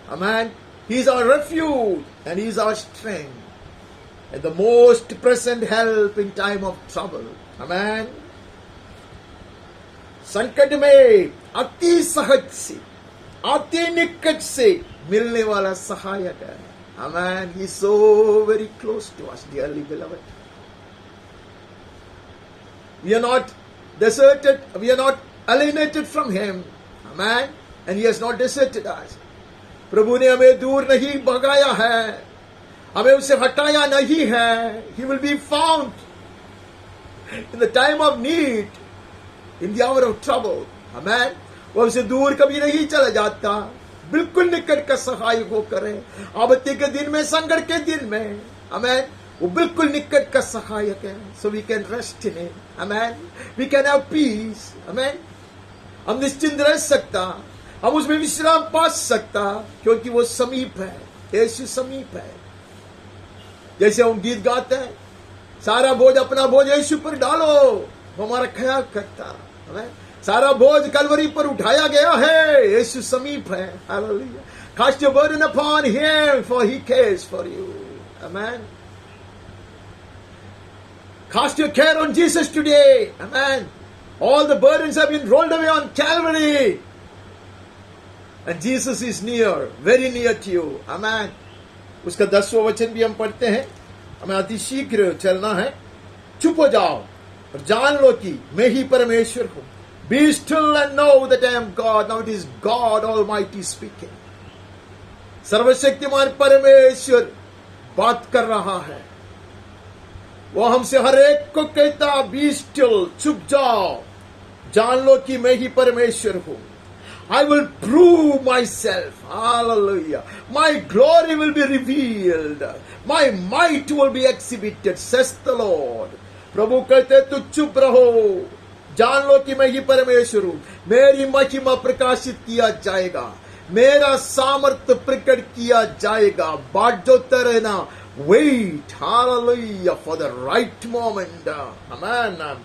Amen. He is our refuge and He is our strength and the most present help in time of trouble. Amen. संकट में अति सहज से, अति निकट से मिलने वाला सहायक है. Amen. He is so very close to us, dearly beloved. We are not deserted, we are not alienated from Him. Amen. And He has not deserted us. प्रभु ने हमें दूर नहीं भगाया है, हमें उसे हटाया नहीं है. He will be found in the time of need, in the hour of trouble. Amen. वो हमसे दूर कभी नहीं चला जाता, बिल्कुल निकट का सहायक होकर है. आपत्ति के दिन में, संकट के दिन में, आमेन, वो बिल्कुल निकट का सहायक है. So we can rest in Him. Amen. We can have peace. Amen. हम निश्चिंत रह सकता, हम उसमें विश्राम पा सकता, क्योंकि वो समीप है. यीशु समीप है. जैसे हम गीत गाते हैं, सारा बोझ अपना बोझ यीशु पर डालो. वो हमारा ख्याल करता। आमेन। सारा बोझ कलवरी पर उठाया गया है, यीशु समीप है। Hallelujah. Cast your burden upon him, for he cares for you. Amen. Cast your care on Jesus today. Amen. All the burdens have been rolled away on Calvary. And Jesus is near, very near to you. Amen. उसका 10वां वचन भी हम पढ़ते हैं। हमें अति शीघ्र चलना है। चुप हो जाओ और जान लो कि मैं ही परमेश्वर हूं। Be still and know that I am God. Now it is God Almighty speaking. सर्वशक्तिमान परमेश्वर बात कर रहा है। वो हमसे हर एक को कहता, बी स्टिल, चुप जाओ, जान लो कि मैं ही परमेश्वर हूं। I will prove myself. Hallelujah. My glory will be revealed. My might will be exhibited, says the Lord. प्रभु कहते तू चुप रहो, जान लो कि मैं ही परमेश्वर हूं। मेरी महिमा प्रकाशित किया जाएगा, मेरा सामर्थ्य प्रकट किया जाएगा। बाजोते रहना, wait, hallelujah, for the right moment. Amen.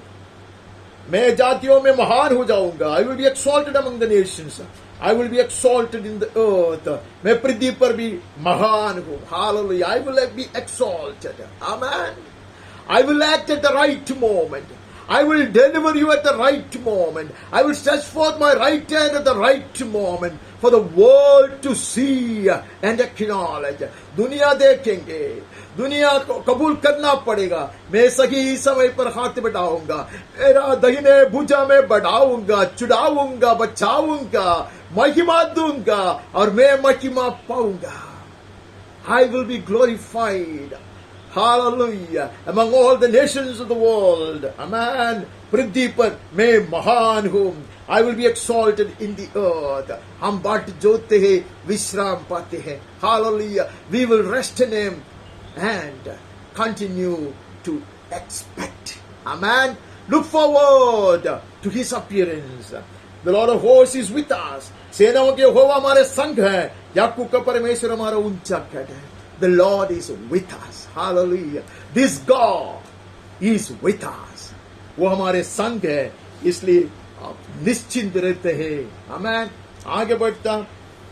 मैं जातियों में महान हो जाऊंगा। I will be exalted among the nations. I will be exalted in the earth. मैं पृथ्वी पर भी महान हूँ। Hallelujah. I will be exalted. Amen. I will act at the right moment. I will deliver you at the right moment. I will stretch forth my right hand at the right moment for the world to see and acknowledge. दुनिया देखेंगे, दुनिया को कबूल करना पड़ेगा। मैं सही समय पर हाथ बढ़ाऊंगा, मेरा दाहिने भुजा में बढ़ाऊंगा, चुड़ाऊंगा, बचाऊंगा, महिमा दूंगा और मैं महिमा पाऊंगा। I will be glorified. Hallelujah. Among all the nations of the world. Amen. पृथ्वी पर मैं महान हूं। I will be exalted in the earth. हम बाट जोते हैं, विश्राम पाते हैं। Hallelujah. We will rest in him and continue to expect. Amen. Look forward to his appearance. The Lord of hosts is with us. सेनाओं के यहोवा हमारे संग है। याकूब का परमेश्वर हमारा ऊंचा गढ़ है। The Lord is with us. Hallelujah. This God is with us. वो हमारे संग है, इसलिए आप निश्चिंत रहते हैं। Amen. आगे बढ़ता,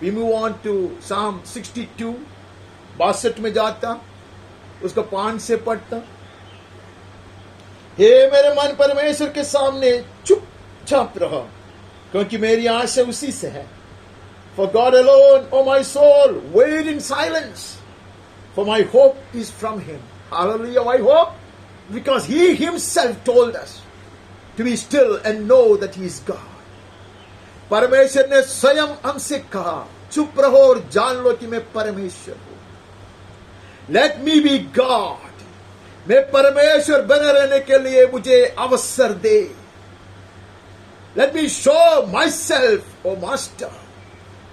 we move on to Psalm 62, 62 में जाता, उसका 5 से पढ़ता। हे मेरे मन परमेश्वर के सामने चुपचाप रहो, क्योंकि मेरी आशा उसी से है। For God alone, O my soul, wait in silence. For my hope is from him. Hallelujah. Why hope? Because he himself told us to be still and know that he is God. परमेश्वर ने स्वयं हमसे कहा, चुप रहो और जान लो कि मैं परमेश्वर हूं। Let me be God. मैं परमेश्वर बने रहने के लिए मुझे अवसर दे। Let me show myself, O Master,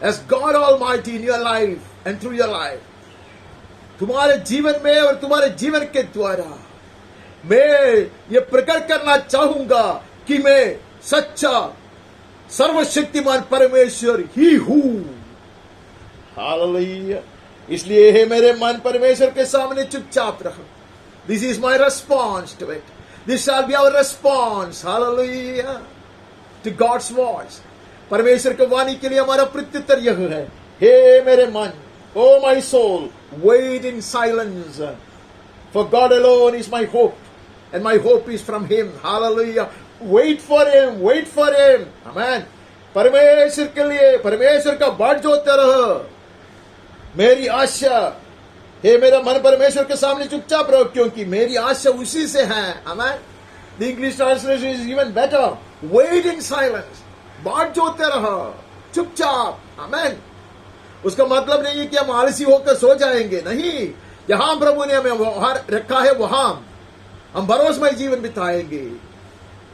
as God Almighty in your life and through your life. तुम्हारे जीवन में और तुम्हारे जीवन के द्वारा मैं ये प्रकट करना चाहूंगा कि मैं सच्चा सर्वशक्तिमान परमेश्वर ही हूं। हालेलुया। इसलिए हे मेरे मन परमेश्वर के सामने चुपचाप रहो। This is my response to it. This shall be our response. Hallelujah. To God's voice. परमेश्वर के वाणी के लिए हमारा प्रत्युत्तर यह है, हे मेरे मन, O my soul, wait in silence. For God alone is my hope, and my hope is from him. Hallelujah. Wait for him, wait for him. Amen. परमेश्वर के लिए, परमेश्वर का बाट जोते रहो। मेरी आशा, हे मेरा मन परमेश्वर के सामने चुपचाप रहो, क्योंकि मेरी आशा उसी से है। Amen. The English translation is even better. Wait in silence. बाट जोते रहो, चुपचाप। Amen. उसका मतलब नहीं है कि हम आलसी होकर सो जाएंगे, नहीं। जहां प्रभु ने हमें वहां रखा है, वहां हम भरोसेमय जीवन बिताएंगे।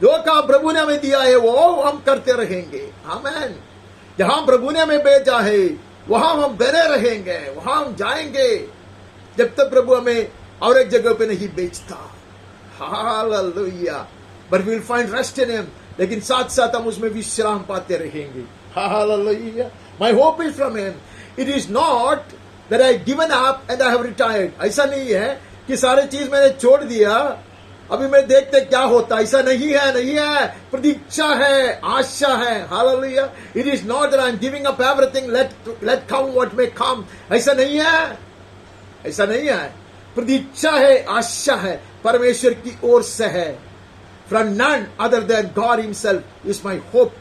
जो काम प्रभु ने हमें दिया है वो हम करते रहेंगे। आमीन। जहां प्रभु ने हमें भेजा है वहां हम बने रहेंगे, वहां हम जाएंगे जब तक प्रभु हमें और एक जगह पे नहीं बेचता। Hallelujah. But we will find rest in him. लेकिन साथ साथ हम उसमें विश्राम पाते रहेंगे। Hallelujah. My hope is from him. It is not that I given up and I have retired. ऐसा नहीं है कि सारी चीज मैंने छोड़ दिया अभी मैं देखते क्या होता, ऐसा नहीं है, नहीं है, प्रतीक्षा है, आशा है, hallelujah. It is not that I am giving up everything, let come what may come, ऐसा नहीं है, ऐसा नहीं है। प्रतीक्षा है, आशा है, परमेश्वर की ओर से है। From none other than God himself is my hope,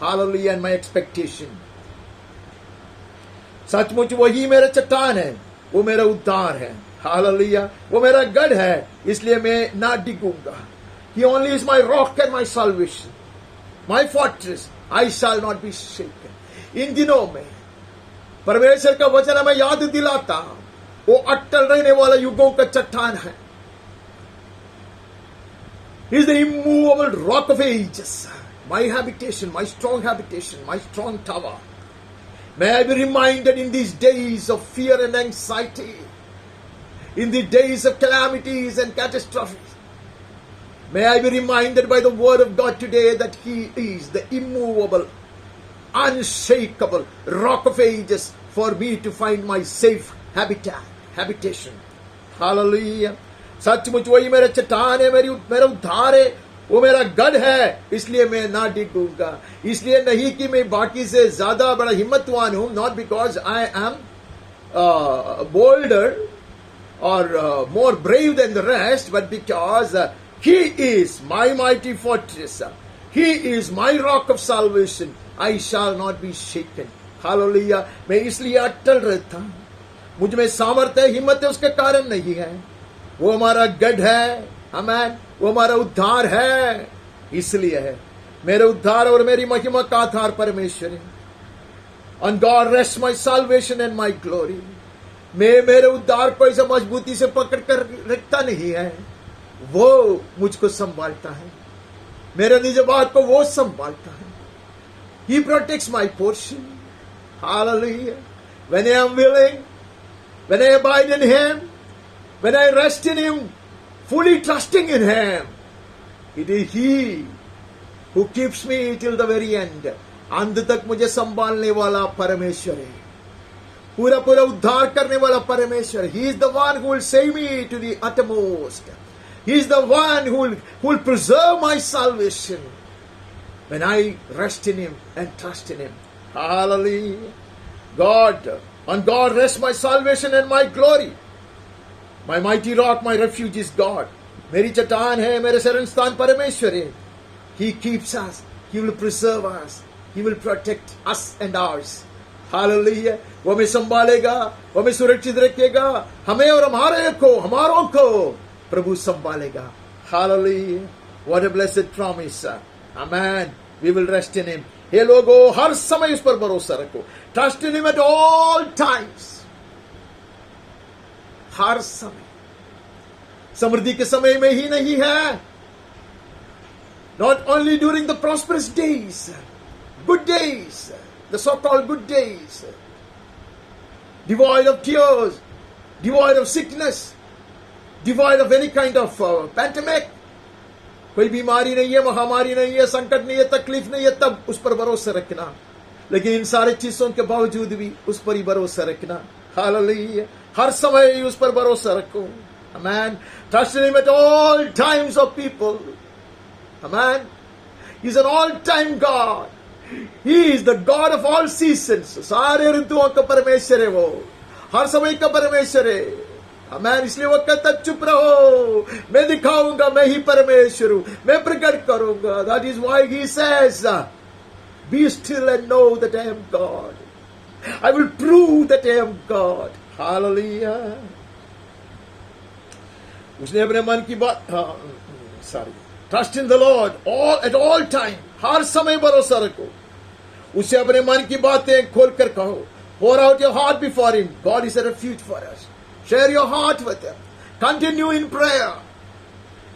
hallelujah, and my expectation. सचमुच वही मेरा चट्टान है, वो मेरा उद्धार है, हालेलुया, वो मेरा गढ़ है, इसलिए मैं ना डिगूंगा। He only is my rock and my salvation, my fortress, I shall not be shaken। इन दिनों में परमेश्वर का वचन हमें याद दिलाता, वो अटल रहने वाला युगों का चट्टान है। He is the immovable rock of ages, my habitation, my strong habitation, my strong tower। May I be reminded in these days of fear and anxiety, in the days of calamities and catastrophes, may I be reminded by the word of God today that He is the immovable, unshakable rock of ages for me to find my safe habitation। Hallelujah। सचमुच वही मेरा चट्टान है, मेरा उद्धार है, वो मेरा गढ़ है, इसलिए मैं ना डिगूंगा। इसलिए नहीं कि मैं बाकी से ज्यादा बड़ा हिम्मतवान हूं, not because I am boulder or more brave than the rest, but because He is my mighty fortress, He is my rock of salvation, I shall not be shaken। Hallelujah. मैं इसलिए अटल रहता हूं, मुझ में सामर्थ्य है, हिम्मत है, उसके कारण नहीं है। वो हमारा गढ़ है, आमीन, वो हमारा उद्धार है, इसलिए है। मेरे उद्धार और मेरी महिमा का आधार परमेश्वर है। On God rests my salvation and my glory। मैं मेरे उद्धार को ऐसे मजबूती से पकड़ कर रखता नहीं है, वो मुझको संभालता है, मेरे निज बात को वो संभालता है। He protects my portion, hallelujah। When I am willing, when I abide in Him, when I rest in Him, fully trusting in Him, it is He who keeps me till the very end। अंत तक मुझे संभालने वाला परमेश्वर है, पूरा पूरा उद्धार करने वाला परमेश्वर। He is the one who will save me to the uttermost। He is the one who will preserve my salvation when I rest in Him and trust in Him। Hallelujah। On God rests my salvation and my glory। My mighty rock, my refuge is God। मेरी चट्टान है, मेरे शरण स्थान परमेश्वर है। He keeps us, He will preserve us, He will protect us and ours। Hallelujah. वो हमें संभालेगा, वो हमें सुरक्षित रखेगा, हमें और हमारों को प्रभु संभालेगा। Hallelujah. What a blessed promise, amen. We will rest in him. हे लोगों, हर समय उस पर भरोसा रखो। Trust in him at all times, हर समय। समृद्धि के समय में ही नहीं है, not only during the prosperous days, good days, the so-called good days, devoid of tears, devoid of sickness, devoid of any kind of pandemic। कोई बीमारी नहीं है, महामारी नहीं है, संकट नहीं है, तकलीफ नहीं है, तब उस पर भरोसा रखना। लेकिन इन सारे चीजों के बावजूद भी उस पर ही भरोसा रखना। हालेलुया। हर समय उस पर भरोसा रखो। Amen. Trust in him at all times of people. Amen. He is an all time God. He is the God of all seasons। सारे ऋतुओं का परमेश्वर है, वो हर समय का परमेश्वर है। आमीन। इसलिए वो कहता चुप रहो, मैं दिखाऊंगा, मैं ही परमेश्वर हूं, मैं प्रकट करूंगा। That is why He says, be still and know that I am God। I will prove that I am God। Hallelujah। उसने अपने मन की बात, trust in the Lord at all time। हर समय भरोसा रखो, उसे अपने मन की बातें खोलकर कहो। Pour out your heart before Him। God is a refuge for us। Share your heart with Him। Continue in prayer।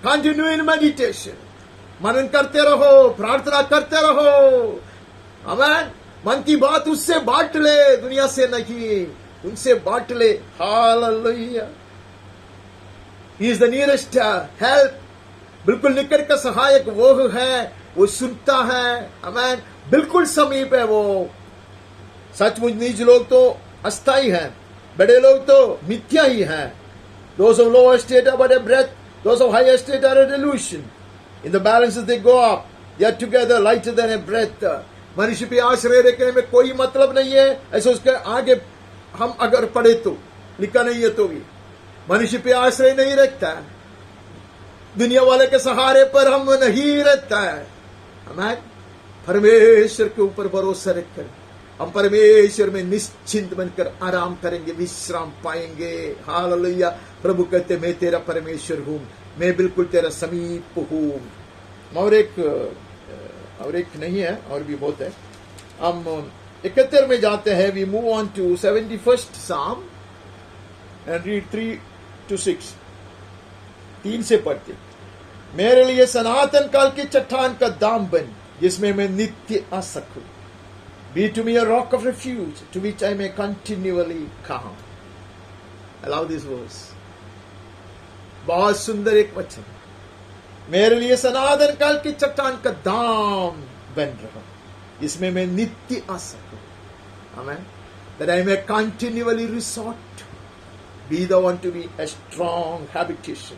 Continue in meditation। मनन करते रहो, प्रार्थना करते रहो। आमीन। मन की बात उससे बांट ले, दुनिया से नहीं, उनसे बांट ले। Hallelujah. He is the nearest help। बिल्कुल निकट का सहायक वो है, वो सुनता है। आमीन। बिल्कुल समीप है वो। सचमुच नीच लोग तो अस्थाई हैं, बड़े लोग तो मिथ्या ही हैं। Those of lower state about a breath Those of high estate are a delusion. In the balances they go up. They are together lighter than a breath. मनुष्य पे आश्रय रखने में कोई मतलब नहीं है. ऐसे उसके आगे हम अगर पढ़े तो लिखा नहीं है तो भी मनुष्य पे आश्रय नहीं रखता है. दुनिया वाले के सहारे पर हम नहीं रहता है. हमें परमेश्वर के ऊपर भरोसा रखकर हम परमेश्वर में निश्चिंत बनकर आराम करेंगे, विश्राम पाएंगे. हालेलुया. प्रभु कहते मैं तेरा परमेश्वर हूं, मैं बिल्कुल तेरा समीप हूं. और एक नहीं है, और भी बहुत है. हम 71 में जाते हैं. We move on to 71st Psalm and read 3 to 6. 3 से पढ़ते. मेरे लिए सनातन काल की चट्टान का दाम बन, जिसमें मैं नित्य आ सकूं. Be to me a rock of refuge, to which I may continually come. Allow this verse. बहुत सुंदर एक वचन. मेरे लिए सनातन काल की चट्टान का दाम बन रहा, जिसमें मैं नित्य आ सकूं. Amen. That I may continually resort. Be the one to be a strong habitation,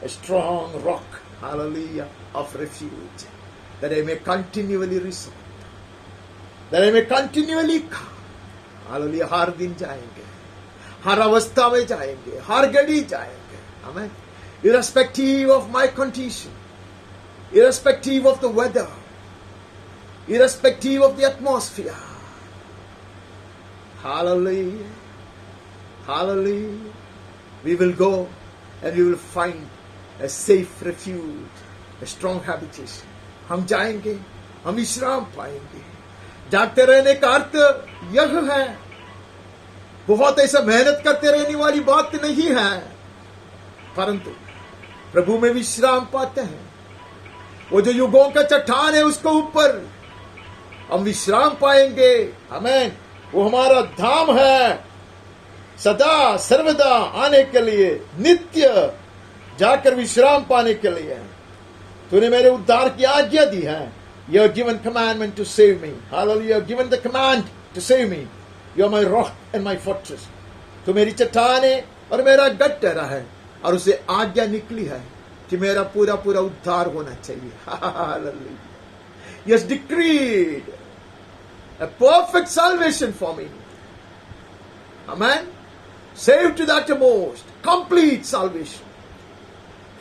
a strong rock, hallelujah, of refuge. That I may continually resort. That I may continually come. Hallelujah. हर दिन जाएंगे, हर अवस्था में जाएंगे, हर घड़ी जाएंगे. Amen. Irrespective of my condition, irrespective of the weather, irrespective of the atmosphere. Hallelujah. Hallelujah. We will go and we will find a safe refuge, a strong habitation. हम जाएंगे, हम विश्राम पाएंगे. जागते रहने का अर्थ यह है, बहुत ऐसा मेहनत करते रहने वाली बात नहीं है, परंतु प्रभु में विश्राम पाते हैं. वो जो युगों का चट्टान है उसके ऊपर हम विश्राम पाएंगे. आमीन. वो हमारा धाम है, सदा सर्वदा आने के लिए, नित्य जाकर विश्राम पाने के लिए. तूने मेरे उद्धार की आज्ञा दी है. You have given commandment to save me. Hallelujah. You have given the command to save me. You are my rock and my fortress. तो मेरी चट्टान है और मेरा गट्टरा है, और उसे आज्ञा निकली है कि मेरा पूरा पूरा उद्धार होना चाहिए. Hallelujah. He has decreed a perfect salvation for me. Amen. Saved to the uttermost, complete salvation.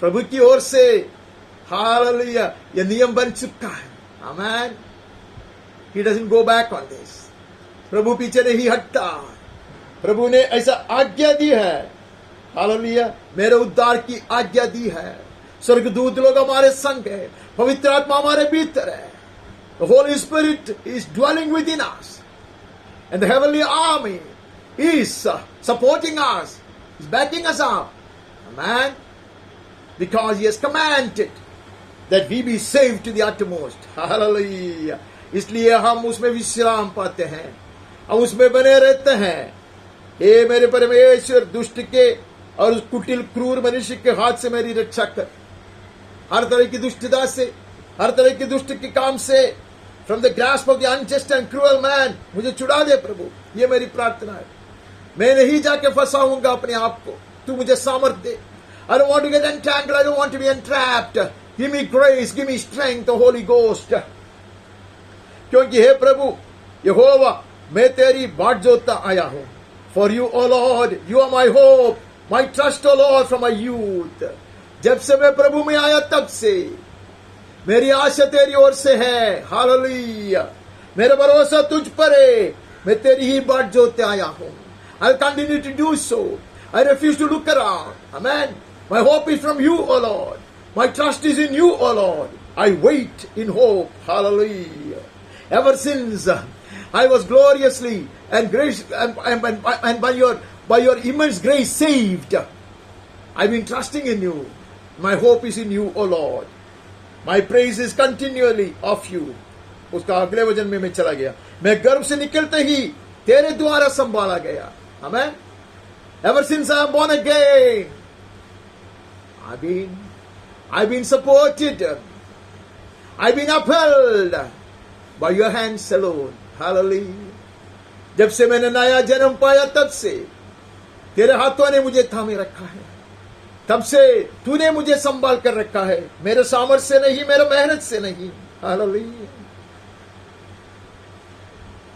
प्रभु की ओर से Hallelujah. यह नियम बन चुका है. Amen. He doesn't go back on this. प्रभु पीछे नहीं हटता. प्रभु ने ऐसा आज्ञा दी है. Hallelujah. मेरे उद्धार की आज्ञा दी है. स्वर्गदूत लोग हमारे संग है, पवित्र आत्मा हमारे भीतर है. The Holy Spirit is dwelling within us, and the heavenly army is supporting us, is backing us up. Amen. Because He has commanded that we be saved to the uttermost. Hallelujah. इसलिए हम उसमें विश्राम पाते हैं, हम उसमें बने रहते हैं. हे मेरे परमेश्वर, दुष्ट के और उस कुटिल क्रूर मनुष्य के हाथ से मेरी रक्षा कर. हर तरह की दुष्टता से, हर तरह की दुष्ट के काम से, from the grasp of the unjust and cruel man, मुझे छुड़ा दे प्रभु. ये मेरी प्रार्थना है. मैं नहीं जाके फंसाऊंगा अपने आप को. तू मुझे सामर्थ्य दे. I don't want to get entangled. I don't want to be entrapped. Give me grace. Give me strength, the Holy Ghost. क्योंकि हे प्रभु यहोवा, मैं तेरी बाट जोतता आया हूं. For you, O Lord, you are my hope, my trust, O Lord, from my youth. जब से मैं प्रभु में आया तब से मेरी आशा तेरी ओर से है. हालेलुया. मेरा भरोसा तुझ पर है. मैं तेरी ही बाट जोतते आया हूं. I'll continue to do so. I refuse to look around. Amen. My hope is from you, O Lord. My trust is in you, O Lord. I wait in hope. Hallelujah. Ever since I was gloriously and grace and by your immense grace saved, I've been trusting in you. My hope is in you, O Lord. My praise is continually of you. उसका अगले वचन में मैं चला गया. मैं गर्भ से निकलते ही तेरे द्वारा संभाला गया. Amen. Ever since I am born again, I've been supported. I've been upheld by your hands alone. Hallelujah. जब से मैंने नया जन्म पाया तब से तेरे हाथों ने मुझे थामे रखा है. तब से तूने मुझे संभाल कर रखा है, मेरे सामर्थ्य से नहीं, मेरे मेहनत से नहीं। Hallelujah.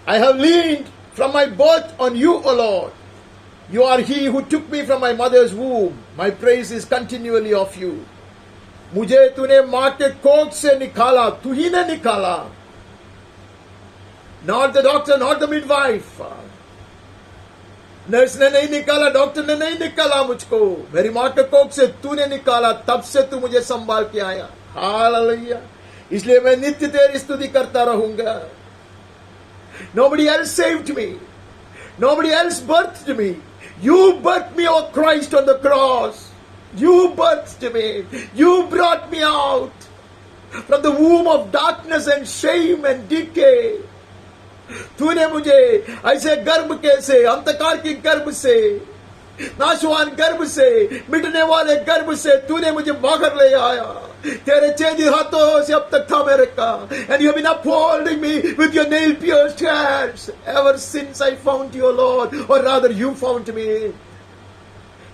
I have leaned from my birth on you, O Lord. You are he who took me from my mother's womb. My praise is continually of you. मुझे तूने मां के कोख से निकाला, तू ही ने निकाला। Not the doctor, not the midwife. Nurse ने नहीं निकाला, डॉक्टर ने नहीं निकाला मुझको, मेरी मां के कोख से तूने निकाला, तब से तू मुझे संभाल के आया। हालेलुया। इसलिए मैं नित्य तेरी स्तुति करता रहूंगा। Nobody else saved me. Nobody else birthed me. You birthed me, O Christ, on the cross. You birthed me. You brought me out from the womb of darkness and shame and decay. तूने मुझे ऐसे गर्भ के से, अंधकार की गर्भ से, नाशवान गर्भ से, मिटने वाले गर्भ से तूने मुझे बाहर ले आया। तेरे छेदी हाथों से अब तक था मेरे का, and you have been upholding me with your nail pierced hands ever since I found you, Lord, or rather you found me.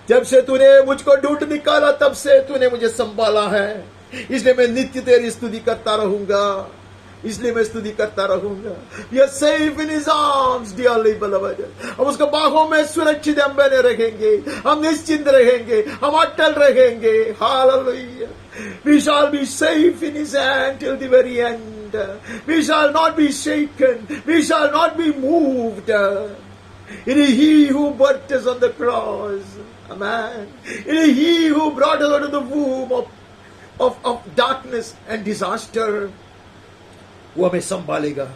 जब से तूने मुझको ढूंढ निकाला, तब से तूने मुझे संभाला है। इसलिए मैं नित्य तेरी स्तुति करता रहूंगा, इसलिए मैं स्तुति करता रहूंगा। We are safe in his arms, dearly beloved. हम उसके बाहों में सुरक्षित हम बने रहेंगे, हम निश्चिंत रहेंगे, हम अटल रहेंगे। Hallelujah. We shall be safe in his hand till the very end. We shall not be shaken. We shall not be moved. It is he who birthed us on the cross. Amen. It is he who brought us out of the womb of darkness and disaster. वो हमें संभालेगा।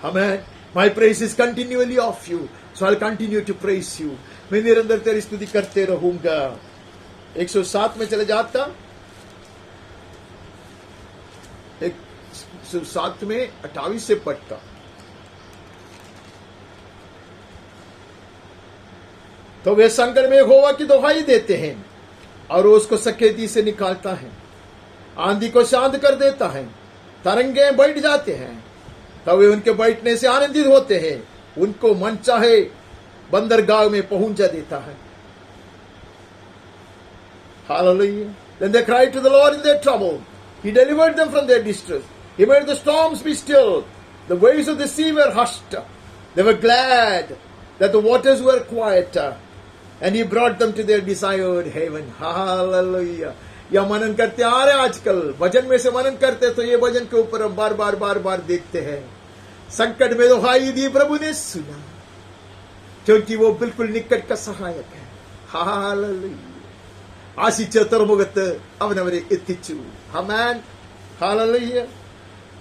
Amen. My praise is continually of you, so I'll continue to praise you. मैं निरंतर तेरी स्तुति करते रहूंगा। 107 में चले जाता, 107 में 28 से पढ़ता। तो वे संकट में यहोवा की दुहाई देते हैं और उसको सकेती से निकालता है, आंधी को शांत कर देता है, तरंगे बैठ जाते हैं, तब वे उनके बैठने से आनंदित होते हैं, उनको मन चाहे बंदरगाह में पहुंचा देता है। Hallelujah. Then they cried to the Lord in their trouble. He delivered them from their distress. He made the storms be still. The waves of the sea were hushed. They were glad that the waters were quiet. And he brought them to their desired haven. Hallelujah. या मनन करते आ रहे आजकल, भजन में से मनन करते तो ये भजन के ऊपर हम बार बार देखते हैं। संकट में दुहाई दी, प्रभु ने सुना, क्योंकि वो बिल्कुल निकट का सहायक है। हालेलुया। आशीष तुरमुगत അവനവരെ എത്തിച്ചു। आमेन। हालेलुया।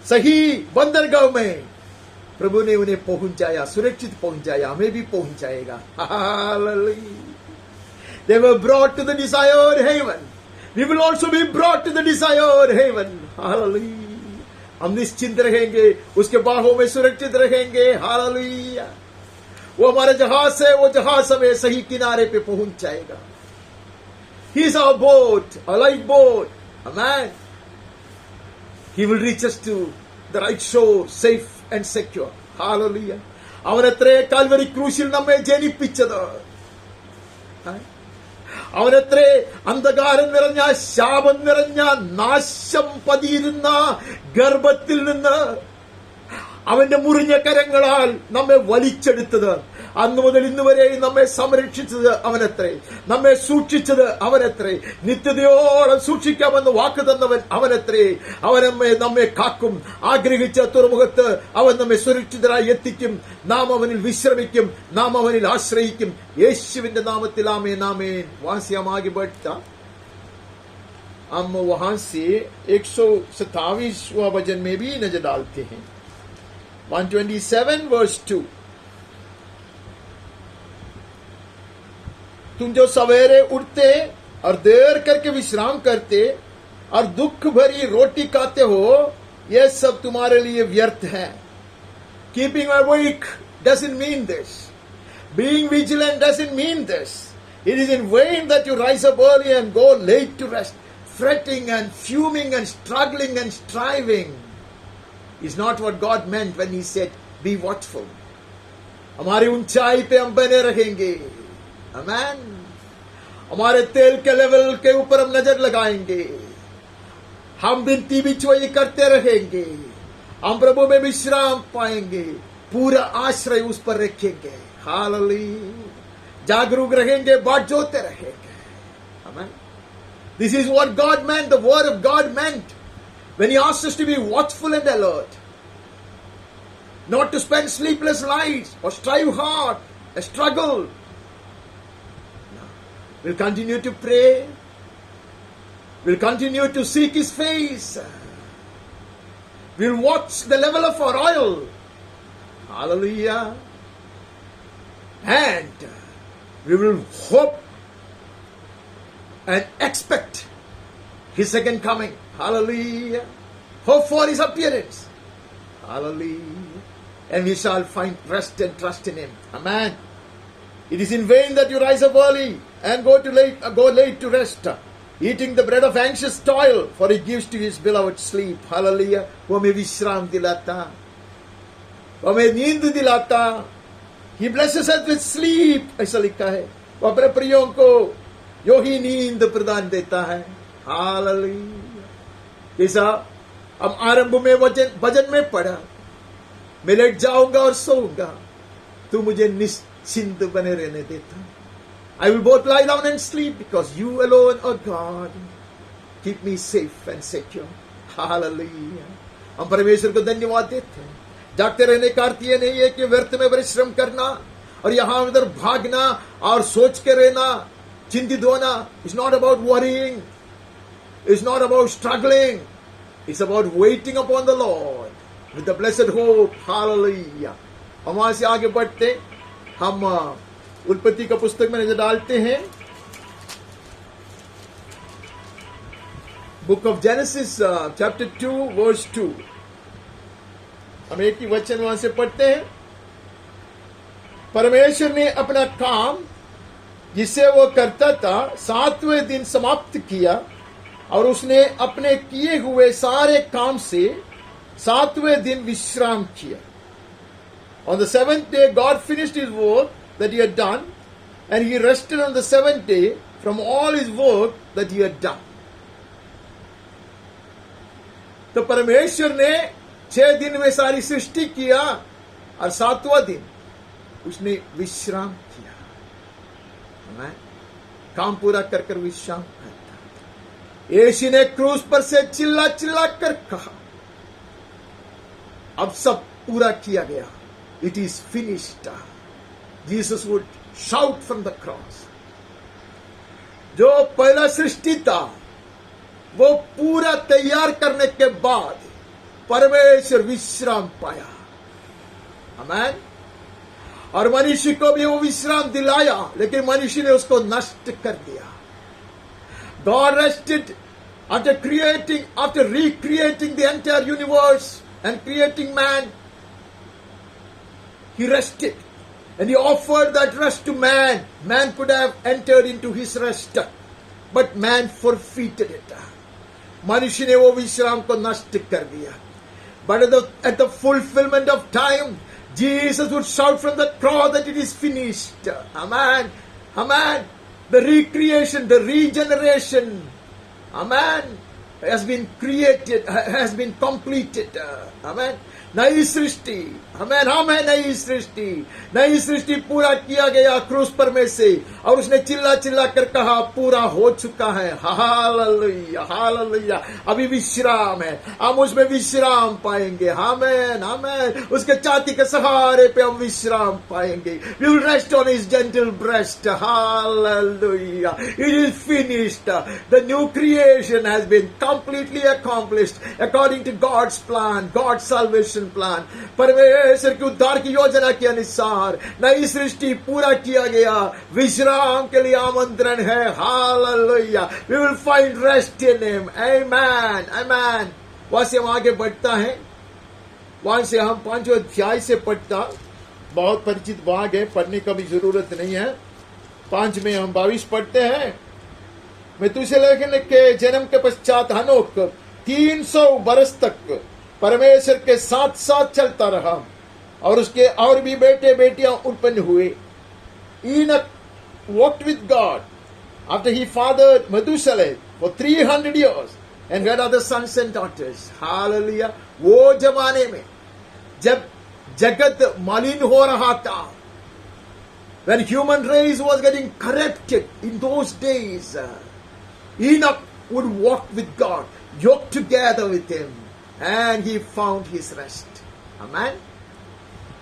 सही बंदरगाह में प्रभु ने उन्हें पहुंचाया, सुरक्षित पहुंचाया, हमें भी पहुंचाएगा। Hallelujah. They were brought to the desired haven. We will also be brought to the desired haven. Hallelujah. हम निश्चिंत रहेंगे, उसके बाहों में सुरक्षित रहेंगे। हालेलुया। वो हमारे जहाज से, वो जहाज हमें सही किनारे पे पहुंच जाएगा। He is our boat, a life boat. Amen. He will reach us to the right shore, safe and secure. Hallelujah. അവനത്രേ കാൽവരി ക്രൂശിൽ നമ്മെ ജനിപ്പിച്ചത്. അവനത്രേ അന്ധകാരം നിറഞ്ഞ, ശാപം നിറഞ്ഞ, നാശം പതിയിരുന്ന ഗർഭത്തിൽ നിന്ന് അവന്റെ മുറിഞ്ഞ കരങ്ങളാൽ നമ്മെ വലിച്ചെടുത്തത്, അന്നു മുതൽ ഇന്ന് വരെ നമ്മെ സംരക്ഷിച്ചത് അവനത്രേ, നമ്മെ സൂക്ഷിച്ചത് അവനത്രേ, നിത്യതയോളം സൂക്ഷിക്കാമെന്ന് വാക്ക് തന്നവൻ അവനത്രേ. അവൻ നമ്മെ കാക്കും, ആഗ്രഹിച്ച തുറമുഖത്ത് അവൻ നമ്മെ സുരക്ഷിതരായി എത്തിക്കും. നാം അവനിൽ വിശ്രമിക്കും, നാം അവനിൽ ആശ്രയിക്കും. യേശുവിന്റെ നാമത്തിൽ ആമേൻ, ആമേൻ। वहां से हम आगे बढ़ता, हम वहां से 127वां भजन में भी नजर डालते हैं। 127 verse 2। तुम जो सवेरे उठते और देर करके विश्राम करते और दुख भरी रोटी खाते हो, यह सब तुम्हारे लिए व्यर्थ है। Keeping awake doesn't mean this. Being vigilant doesn't mean this. It is in vain that you rise up early and go late to rest, fretting and fuming and struggling and striving. Is not what God meant when he said, be watchful. हमारी ऊंचाई पे हम बने रहेंगे। Amen. हमारे तेल के लेवल के ऊपर हम नजर लगाएंगे, हम विनती बिचवाई करते रहेंगे, हम प्रभु में विश्राम पाएंगे, पूरा आश्रय उस पर रखेंगे। हालेलुया, जागरूक रहेंगे, बाट जोते रहेंगे। आमीन। This is what God meant, the word of God meant when He asked us to be watchful and alert, not to spend sleepless nights or strive hard, or struggle. No. We'll continue to pray. We'll continue to seek His face. We'll watch the level of our oil. Hallelujah. And we will hope and expect His second coming. Hallelujah. Hope for His appearance. Hallelujah. And we shall find rest and trust in Him. Amen. It is in vain that you rise up early and go late to rest, eating the bread of anxious toil, for He gives to His beloved sleep. Hallelujah. वो हमें विश्राम दिलाता, वो हमें नींद दिलाता. He blesses us with sleep. ऐसा लिखा है. वो अपने प्रियों को यो ही नींद प्रदान देता है. हालेलुया. ऐसा हम आरंभ में भजन में पढ़ा, मैं लेट जाऊंगा और सोऊंगा, तू मुझे निश्चिंत बने रहने देता. I will both lie down and sleep because you alone, O God, keep me safe and secure. Hallelujah. हम परमेश्वर को धन्यवाद देते हैं. जागते रहने का अर्थ ये नहीं है कि व्यर्थ में परिश्रम करना और यहां उधर भागना और सोच के रहना, चिंतित होना. It's not about worrying. It's not about struggling. It's about waiting upon the Lord with the blessed hope. Hallelujah. हम वहां से आगे बढ़ते, हम उत्पत्ति का पुस्तक में नजर डालते हैं. Book of Genesis chapter 2 verse 2. हम एक ही वचन वहां से पढ़ते हैं. परमेश्वर ने अपना काम जिसे वो करता था 7वें दिन समाप्त किया और उसने अपने किए हुए सारे काम से 7वें दिन विश्राम किया. On the 7th day God finished His work that He had done, and He rested on the 7th day from all His work that He had done. तो परमेश्वर ने 6 दिन में सारी सृष्टि किया और 7वां दिन उसने विश्राम किया. काम पूरा कर विश्राम करता. यीशु ने क्रूस पर से चिल्ला चिल्ला कर कहा, अब सब पूरा किया गया. It is finished. Jesus would shout from the cross. जो पहला सृष्टि था वो पूरा तैयार करने के बाद परमेश्वर विश्राम पाया. आमीन. और मनुष्य को भी वो विश्राम दिलाया, लेकिन मनुष्य ने उसको नष्ट कर दिया. God rested after recreating the entire universe and creating man. He rested and He offered that rest to man. Man could have entered into His rest, but man forfeited it. मनुष्य ने वो विश्राम को नष्ट कर दिया. But at the fulfillment of time, Jesus would shout from the cross that it is finished. Amen. Amen. The recreation, the regeneration, amen, has been created, has been completed. Amen. नई सृष्टि, हमें नाम है नई सृष्टि पूरा किया गया क्रूस पर में से, और उसने चिल्ला चिल्ला कर कहा पूरा हो चुका है. Hallelujah, hallelujah. अभी विश्राम है, हम उसमें विश्राम पाएंगे. आमेन, आमेन. उसके छाती के सहारे पे हम विश्राम पाएंगे. We will rest on His gentle breast. Hallelujah. It is finished. The new creation has been completely accomplished according to God's plan, God's salvation plan. परमेश्वर की उद्धार की योजना के अनुसार नई सृष्टि पूरा किया गया. विश्राम के लिए आमंत्रण है. Hallelujah. We will find rest in him. Amen, amen. वहां से हम आगे बढ़ता है. वहां से हम 5वें अध्याय से पढ़ता. बहुत परिचित भाग है, पढ़ने का भी जरूरत नहीं है. 5 में हम 22 पढ़ते हैं. मैं तुझे लेखन के जन्म के पश्चात हनोक 300 बरस तक परमेश्वर के साथ साथ चलता रहा और उसके और भी बेटे बेटियां उत्पन्न हुए. Enoch walked with God after he fathered Methuselah for 300 years and had other sons and daughters. Hallelujah. वो जमाने में जब जगत मलिन हो रहा था, when human race was getting corrupted in those days, Enoch would walk with God, yoked together with him, and he found his rest. Amen.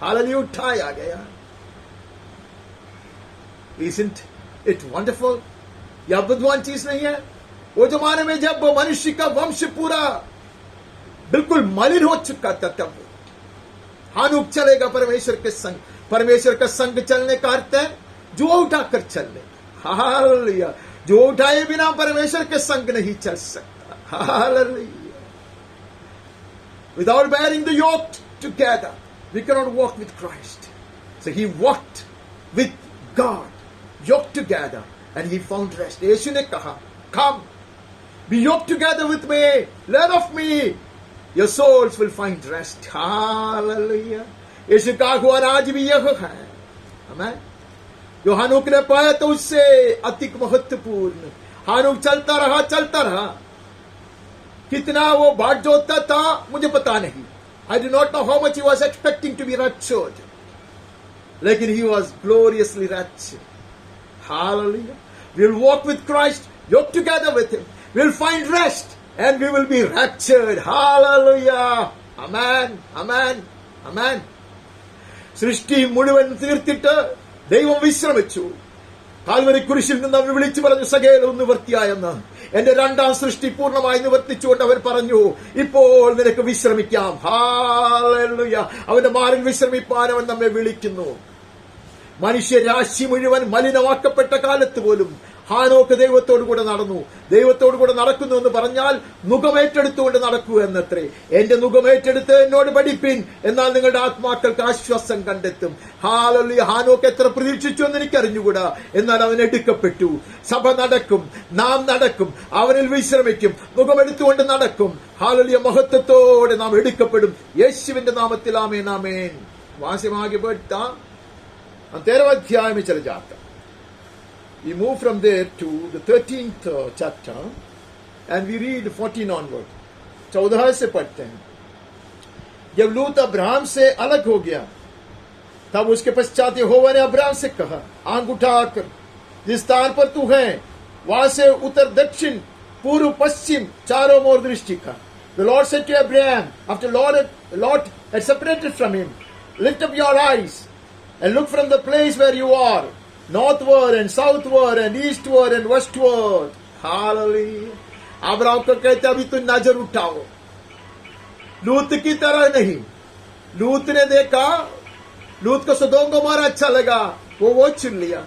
Hallelujah. उठाया गया. Isn't it wonderful? यह अद्भुत चीज नहीं है? वो जमाने में जब मनुष्य का वंश पूरा बिल्कुल मलिन हो चुका था, तब हानुक चलेगा परमेश्वर के संग. परमेश्वर का संग चलने का अर्थ है जो उठाकर चलने. हालेलुया. जो उठाए बिना परमेश्वर के संग नहीं चल सकता. Hallelujah. Without bearing the yoke together, we cannot walk with Christ. So he walked with God, yoked together, and he found rest. यीशु ने कहा, come, be yoked together with me, learn of me, your souls will find rest. Hallelujah. यीशु का आह्वान आज भी यह है. आमेन. जो हानुक ने पाया तो उससे अधिक महत्वपूर्ण. हानुक चलता रहा. कितना वो बाट जोतता था मुझे पता नहीं. I do not know how much he was expecting to be raptured. लेकिन he was gloriously raptured. Hallelujah. We'll walk with Christ, yoked together with him. We'll find rest and we will be raptured. Hallelujah. Amen. Amen. Amen. സൃഷ്ടി മുഴുവൻ തീർത്തിട്ട് ദൈവം വിശ്രമിച്ചു. കാൽവരി കുരിശിൽ നിന്ന് അവൻ വിളിച്ചു പറഞ്ഞു, സകലവും നിവൃത്തിയായെന്ന്. എന്റെ രണ്ടാം സൃഷ്ടി പൂർണ്ണമായി നിവർത്തിച്ചുകൊണ്ട് അവൻ പറഞ്ഞു, ഇപ്പോൾ നിനക്ക് വിശ്രമിക്കാം. ഹല്ലേലൂയ. അവന്റെ മാറിൽ വിശ്രമിപ്പാൻ അവൻ നമ്മെ വിളിക്കുന്നു. മനുഷ്യരാശി മുഴുവൻ മലിനമാക്കപ്പെട്ട കാലത്ത് പോലും ഹാനോക്ക് ദൈവത്തോടു കൂടെ നടന്നു. ദൈവത്തോടു കൂടെ നടക്കുന്നു എന്ന് പറഞ്ഞാൽ മുഖമേറ്റെടുത്തുകൊണ്ട് നടക്കൂ എന്നത്രേ. എന്റെ മുഖമേറ്റെടുത്ത് എന്നോട് പഠിപ്പിൻ, എന്നാൽ നിങ്ങളുടെ ആത്മാക്കൾക്ക് ആശ്വാസം കണ്ടെത്തും. ഹല്ലേലൂയ. ഹാനോക്ക് എത്ര പ്രതീക്ഷിച്ചു എന്ന് എനിക്ക് അറിഞ്ഞുകൂടാ. എന്നാൽ അവൻ എടുക്കപ്പെട്ടു. സഭ നടക്കും, നാം നടക്കും, അവനിൽ വിശ്രമിക്കും, മുഖമെടുത്തുകൊണ്ട് നടക്കും. ഹല്ലേലൂയ. മഹത്വത്തോടെ നാം എടുക്കപ്പെടും. യേശുവിന്റെ നാമത്തിൽ ആമേൻ. ആമേൻ. वासे आगे बढ़ता, हम 13वें अध्याय में चले जाता. We move from there to the 13th chapter and we read 14 onward. 14 से पढ़ते हैं. जब लूत अब्राहम से अलग हो गया, तब उसके पश्चात यहोवा ने अब्राहम से कहा, आंख उठाकर जिस स्थान पर तू है वहां से उत्तर दक्षिण पूर्व पश्चिम चारों ओर दृष्टि कर. The Lord said to Abraham, after Lot had separated from him, lift up your eyes and look from the place where you are, northward and southward and eastward and westward. Hallelujah. Abraham को कहते अभी तू नजर उठाओ. लूत की तरह नहीं. लूत ने देखा, लूत को सदोम गोमोरा अच्छा लगा, वो चुन लिया.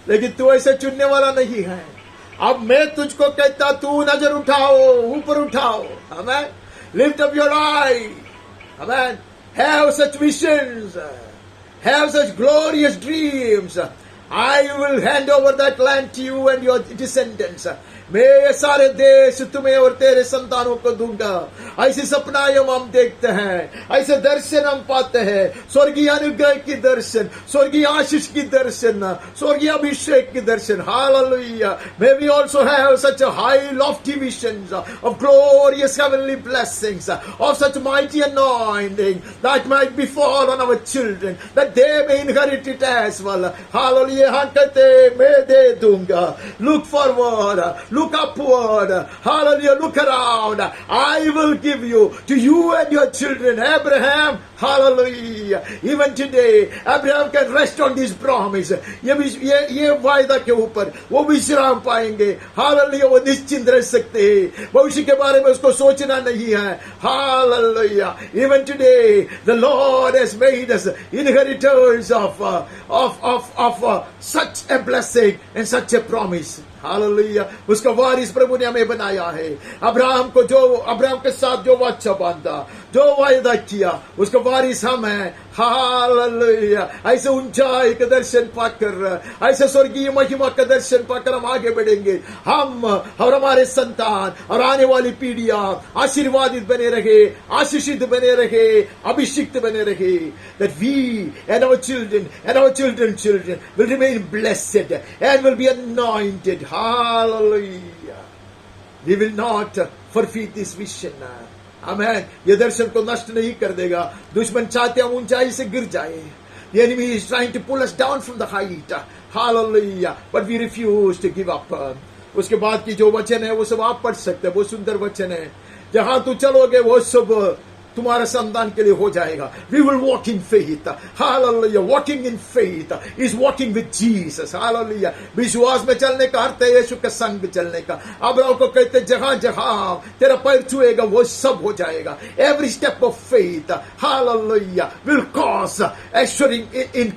लेकिन तू ऐसे चुनने वाला नहीं है. अब मैं तुझको कहता तू नजर उठाओ, ऊपर उठाओ. Amen. Lift up your eye. Amen. Have such visions. Have such glorious dreams. I will hand over that land to you and your descendants. मैं ये सारे देश तुम्हें और तेरे संतानों को दूंगा. ऐसे सपनाएं हम देखते हैं, ऐसे दर्शन हम पाते हैं. स्वर्गीय अनुग्रह की दर्शन, स्वर्गीय आशीष की दर्शन, स्वर्गीय अभिषेक की दर्शन. Hallelujah. May we also have such a high lofty visions of glorious heavenly blessings, of such mighty anointing that might befall on our children, that they may inherit it as well. Hallelujah. हम कहते मैं दे दूंगा. Look forward, look upward. Hallelujah. Look around. I will give you to you and your children. Abraham, hallelujah. Even today, Abraham can rest on this promise. ये वायदा के ऊपर वो विश्राम पाएंगे. Hallelujah. वो निश्चिंत रह सकते हैं. भविष्य के बारे में उसको सोचना नहीं है. Hallelujah. Even today, the Lord has made us inheritors of such a blessing and such a promise. Hallelujah. उसका वारिस प्रभु ने हमें बनाया है. अब्राहम के साथ जो वाचा बांधा, जो वायदा किया उसका वारिस हम हैं। हालेलुया। ऐसे ऊंचाई का दर्शन पाकर, ऐसे स्वर्गीय महिमा का दर्शन पाकर हम आगे बढ़ेंगे। हम और हमारे संतान और आने वाली पीढ़ियां आशीर्वादित बने रहे, आशीषित बने रहे, अभिषिक्त बने रहे। That we and our children and our children's children will remain blessed and will be anointed. Hallelujah. We will not forfeit this vision. Amen. ये दर्शन को नष्ट नहीं कर देगा। दुश्मन चाहते हम ऊंचाई से गिर जाए। The enemy is trying to pull us down from the height. Hallelujah. But we refuse to give up. उसके बाद की जो वचन है वो सब आप पढ़ सकते हैं। वो सुंदर वचन है। जहां तू चलोगे वो सब तुम्हारे संतान के लिए हो जाएगा। We will walk in faith. Hallelujah. Walking in faith is walking with Jesus. Hallelujah. विश्वास में चलने का अर्थ है यीशु के संग चलने का। अब्राहम को कहते जहां जहां तेरा पैर छुएगा वो सब हो जाएगा। Every step of faith, hallelujah, will cause assuring in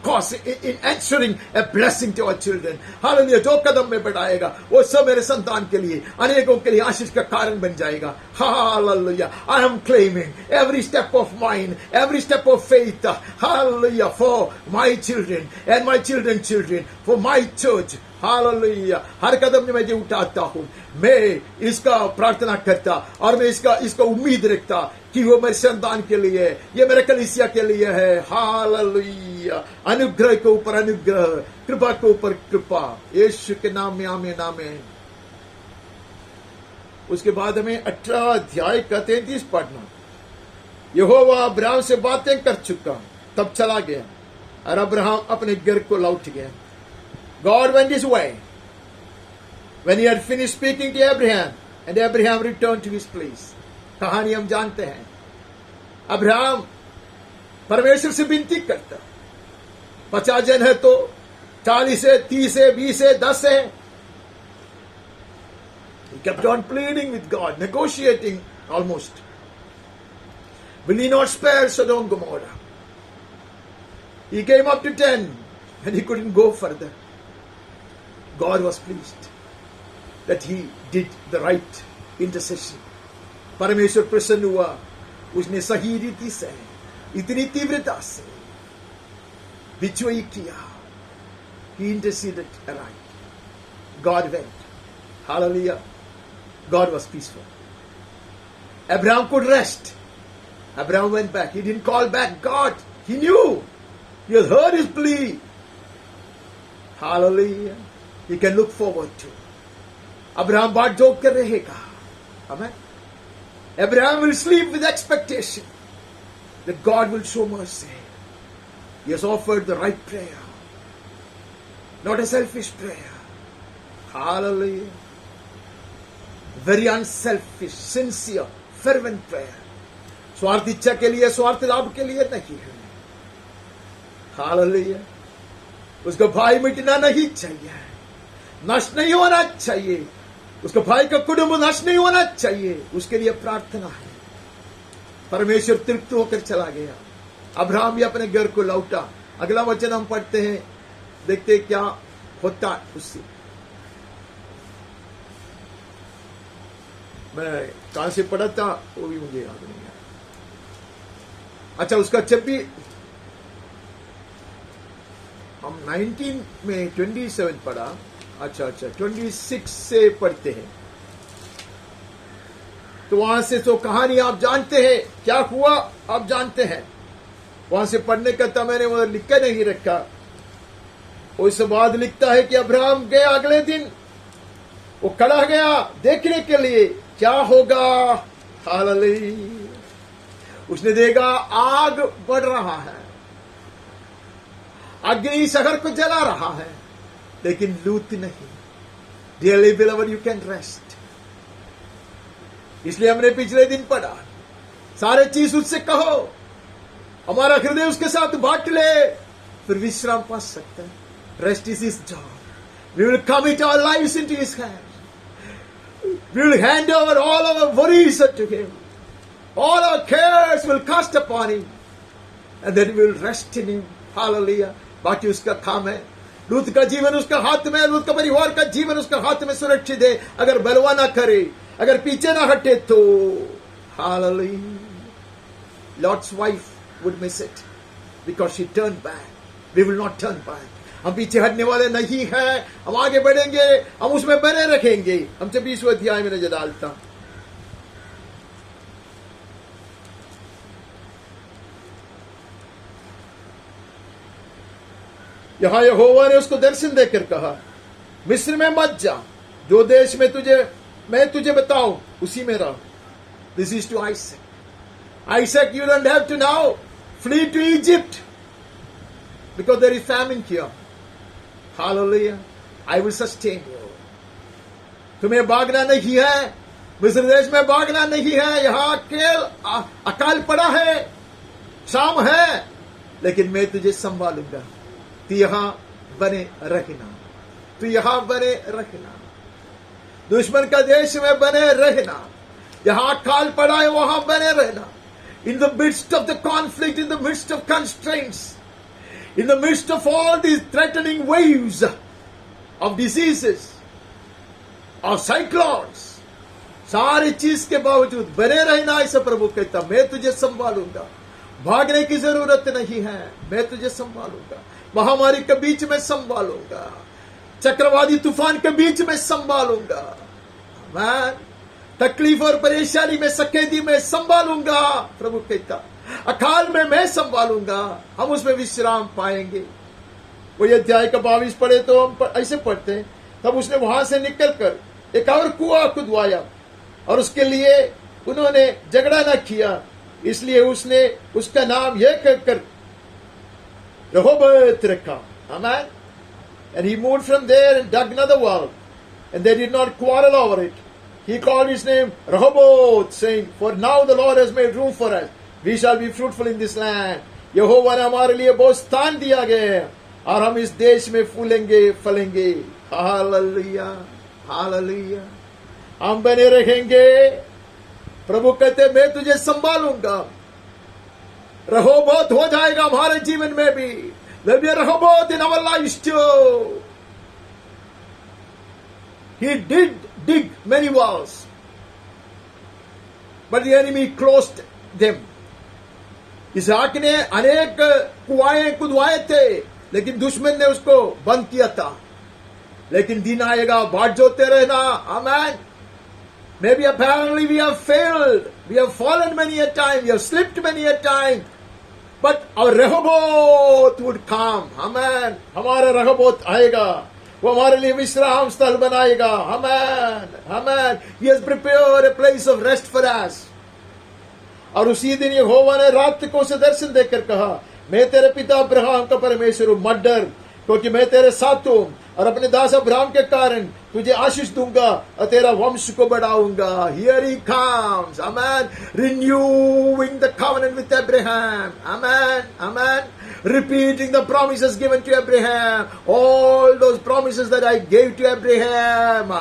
ensuring a blessing to our children. Hallelujah. जो कदम में बढ़ाएगा वो सब मेरे संतान के लिए, अनेकों के लिए आशीष का कारण बन जाएगा। Hallelujah. I am claiming every step of mine, every step of faith, hallelujah, for my children and my children's children, for my church, hallelujah. हर कदम में मैं जो उठाता हूँ, मैं इसका प्रार्थना करता और मैं इसका उम्मीद रखता कि वो मेरे संतान के लिए, ये मेरे कलीसिया के लिए है। हालेलुया। अनुग्रह के ऊपर अनुग्रह, कृपा के ऊपर कृपा, यीशु के नाम में आमीन आमीन। उसके बाद हमें 18 अध्याय का 33 पढ़ना। यहोवा अब्राहम से बातें कर चुका, तब चला गया और अब्राहम अपने घर को लौट गया। God went his way when he had finished speaking to Abraham, and Abraham returned to his place. कहानी हम जानते हैं। अब्राहम परमेश्वर से विनती करता, 50 जन है तो 40 है, 30 है, 20 है, 10 है। He kept on pleading with God, negotiating almost. Will he not spare Sodom and Gomorrah? He came up to 10 and he couldn't go further. God was pleased that he did the right intercession. परमेश्वर प्रसन्न हुआ, उसने सही रीति से, इतनी तीव्रता से विजयी किया। He interceded right. God went. Hallelujah. God was peaceful. Abraham could rest. Abraham went back. He didn't call back God. He knew. He had heard his plea. Hallelujah. He can look forward to. Abraham बाट जोग कर रहेगा. Amen. Abraham will sleep with expectation that God will show mercy. He has offered the right prayer, not a selfish prayer. Hallelujah. Very unselfish, sincere, fervent prayer. स्वार्थ इच्छा के लिए, स्वार्थ लाभ के लिए नहीं है। हालेलुया। उसका भाई मिटना नहीं चाहिए, नष्ट नहीं होना चाहिए, उसका भाई का कुटुंब नष्ट नहीं होना चाहिए, उसके लिए प्रार्थना है। परमेश्वर तृप्त होकर चला गया। अब्राहम भी अपने घर को लौटा। अगला वचन हम पढ़ते हैं, देखते क्या होता है उससे। मैं कहां से पढ़ा था वो भी मुझे याद नहीं है। अच्छा, उसका जब भी हम 19 में 27 पढ़ा। अच्छा 26 से पढ़ते हैं तो वहां से तो कहानी आप जानते हैं, क्या हुआ आप जानते हैं। वहां से पढ़ने का था, मैंने वहां लिख के नहीं रखा। उसके बाद लिखता है कि अब्राहम गया, अगले दिन वो खड़ा गया देखने के लिए क्या होगा। हालेलुया। उसने देखा आग बढ़ रहा है, अग्नि शहर को जला रहा है, लेकिन लूत नहीं। Dearly beloved, you can rest. इसलिए हमने पिछले दिन पढ़ा, सारे चीज उससे कहो, हमारा हृदय उसके साथ बांट ले, फिर विश्राम पा सकते हैं। Rest is his job. We will commit our lives into his hands. We will hand over all our worries to him. All our cares will cast upon him. And then we will rest in him. Hallelujah. बाकी उसका काम है। लूत का जीवन उसका हाथ में, लूत का परिवार का जीवन उसका हाथ में सुरक्षित है। अगर बलवा ना करे, अगर पीछे ना हटे तो। Hallelujah. Lot's wife would miss it because she turned back. We will not turn back. हम पीछे हटने वाले नहीं हैं, हम आगे बढ़ेंगे, हम उसमें बने रखेंगे। हम 26वें अध्याय में नजर डालता हूं। यहां यहोवा ने उसको दर्शन देकर कहा, मिस्र में मत जा, जो देश में मैं तुझे बताऊं उसी में रह। This is to Isaac. Isaac, you don't have to now flee to Egypt because there is famine here. Hallelujah. I will sustain you. तुम्हें भागना नहीं है, मिस्र देश में भागना नहीं है। यहां अकाल पड़ा है, शाम है, लेकिन मैं तुझे संभालूंगा। तू यहां बने रहना, तू यहां बने रहना, दुश्मन का देश में बने रहना। यहां अकाल पड़ा है, वहां बने रहना। In the midst of the conflict, in the midst of constraints, in the midst of all these threatening waves of diseases, of cyclones, सारी चीज के बावजूद बने रहना, ऐसा प्रभु कहता, मैं तुझे संभालूंगा। भागने की जरूरत नहीं है, मैं तुझे संभालूंगा। महामारी के बीच में संभालूंगा, चक्रवाती तूफान के बीच में संभालूंगा, मैं तकलीफ और परेशानी में, सकेदी में संभालूंगा। प्रभु कहता, अकाल में मैं संभालूंगा। हम उसमें विश्राम पाएंगे। वो ये अध्याय का 22 पढ़े तो हम ऐसे पढ़ते हैं, तब उसने वहां से निकलकर एक और कुआं खुदवाया और उसके लिए उन्होंने झगड़ा न किया, इसलिए उसने उसका नाम यह कहकर रहोबोत रखा। Amen. And he moved from there and dug another well, and they did not quarrel over it. He called his name Rehoboth, saying, for now the Lord has made room for us. We shall be fruitful in this land. यहोवा ने हमारे लिए बहुत स्थान दिया गया और हम इस देश में फूलेंगे फलेंगे। Hallelujah, hallelujah. हम बने रहेंगे। प्रभु कहते, मैं तुझे संभालूंगा। रहोबोत हो जाएगा हमारे जीवन में भी। There'll be a Rehoboth in our lives too. He did dig many wells, but the enemy closed them. इसहाक ने अनेक कुआएं खुदवाए थे, लेकिन दुश्मन ने उसको बंद किया था। लेकिन दिन आएगा, बाट जोते रहना। आमेन। Maybe apparently we have failed, we have fallen many a time, we have slipped many a time, but our Rehoboth would come. Amen. हमारा Rehoboth आएगा, वो हमारे लिए विश्राम स्थल बनाएगा। Amen. Amen. He has prepared a place of rest for us. और उसी दिन यहोवा ने रात को उसे दर्शन देकर कहा, मैं तेरे पिता अब्राहम का परमेश्वर हूं, मत डर, क्योंकि मैं तेरे साथ हूं और अपने दास अब्राहम के कारण तुझे आशीष दूंगा और तेरा वंश को बढ़ाऊंगा। Here he comes. Amen. Renewing the covenant with Abraham. Amen. Amen. Repeating the promises given to Abraham. All those promises that I gave to Abraham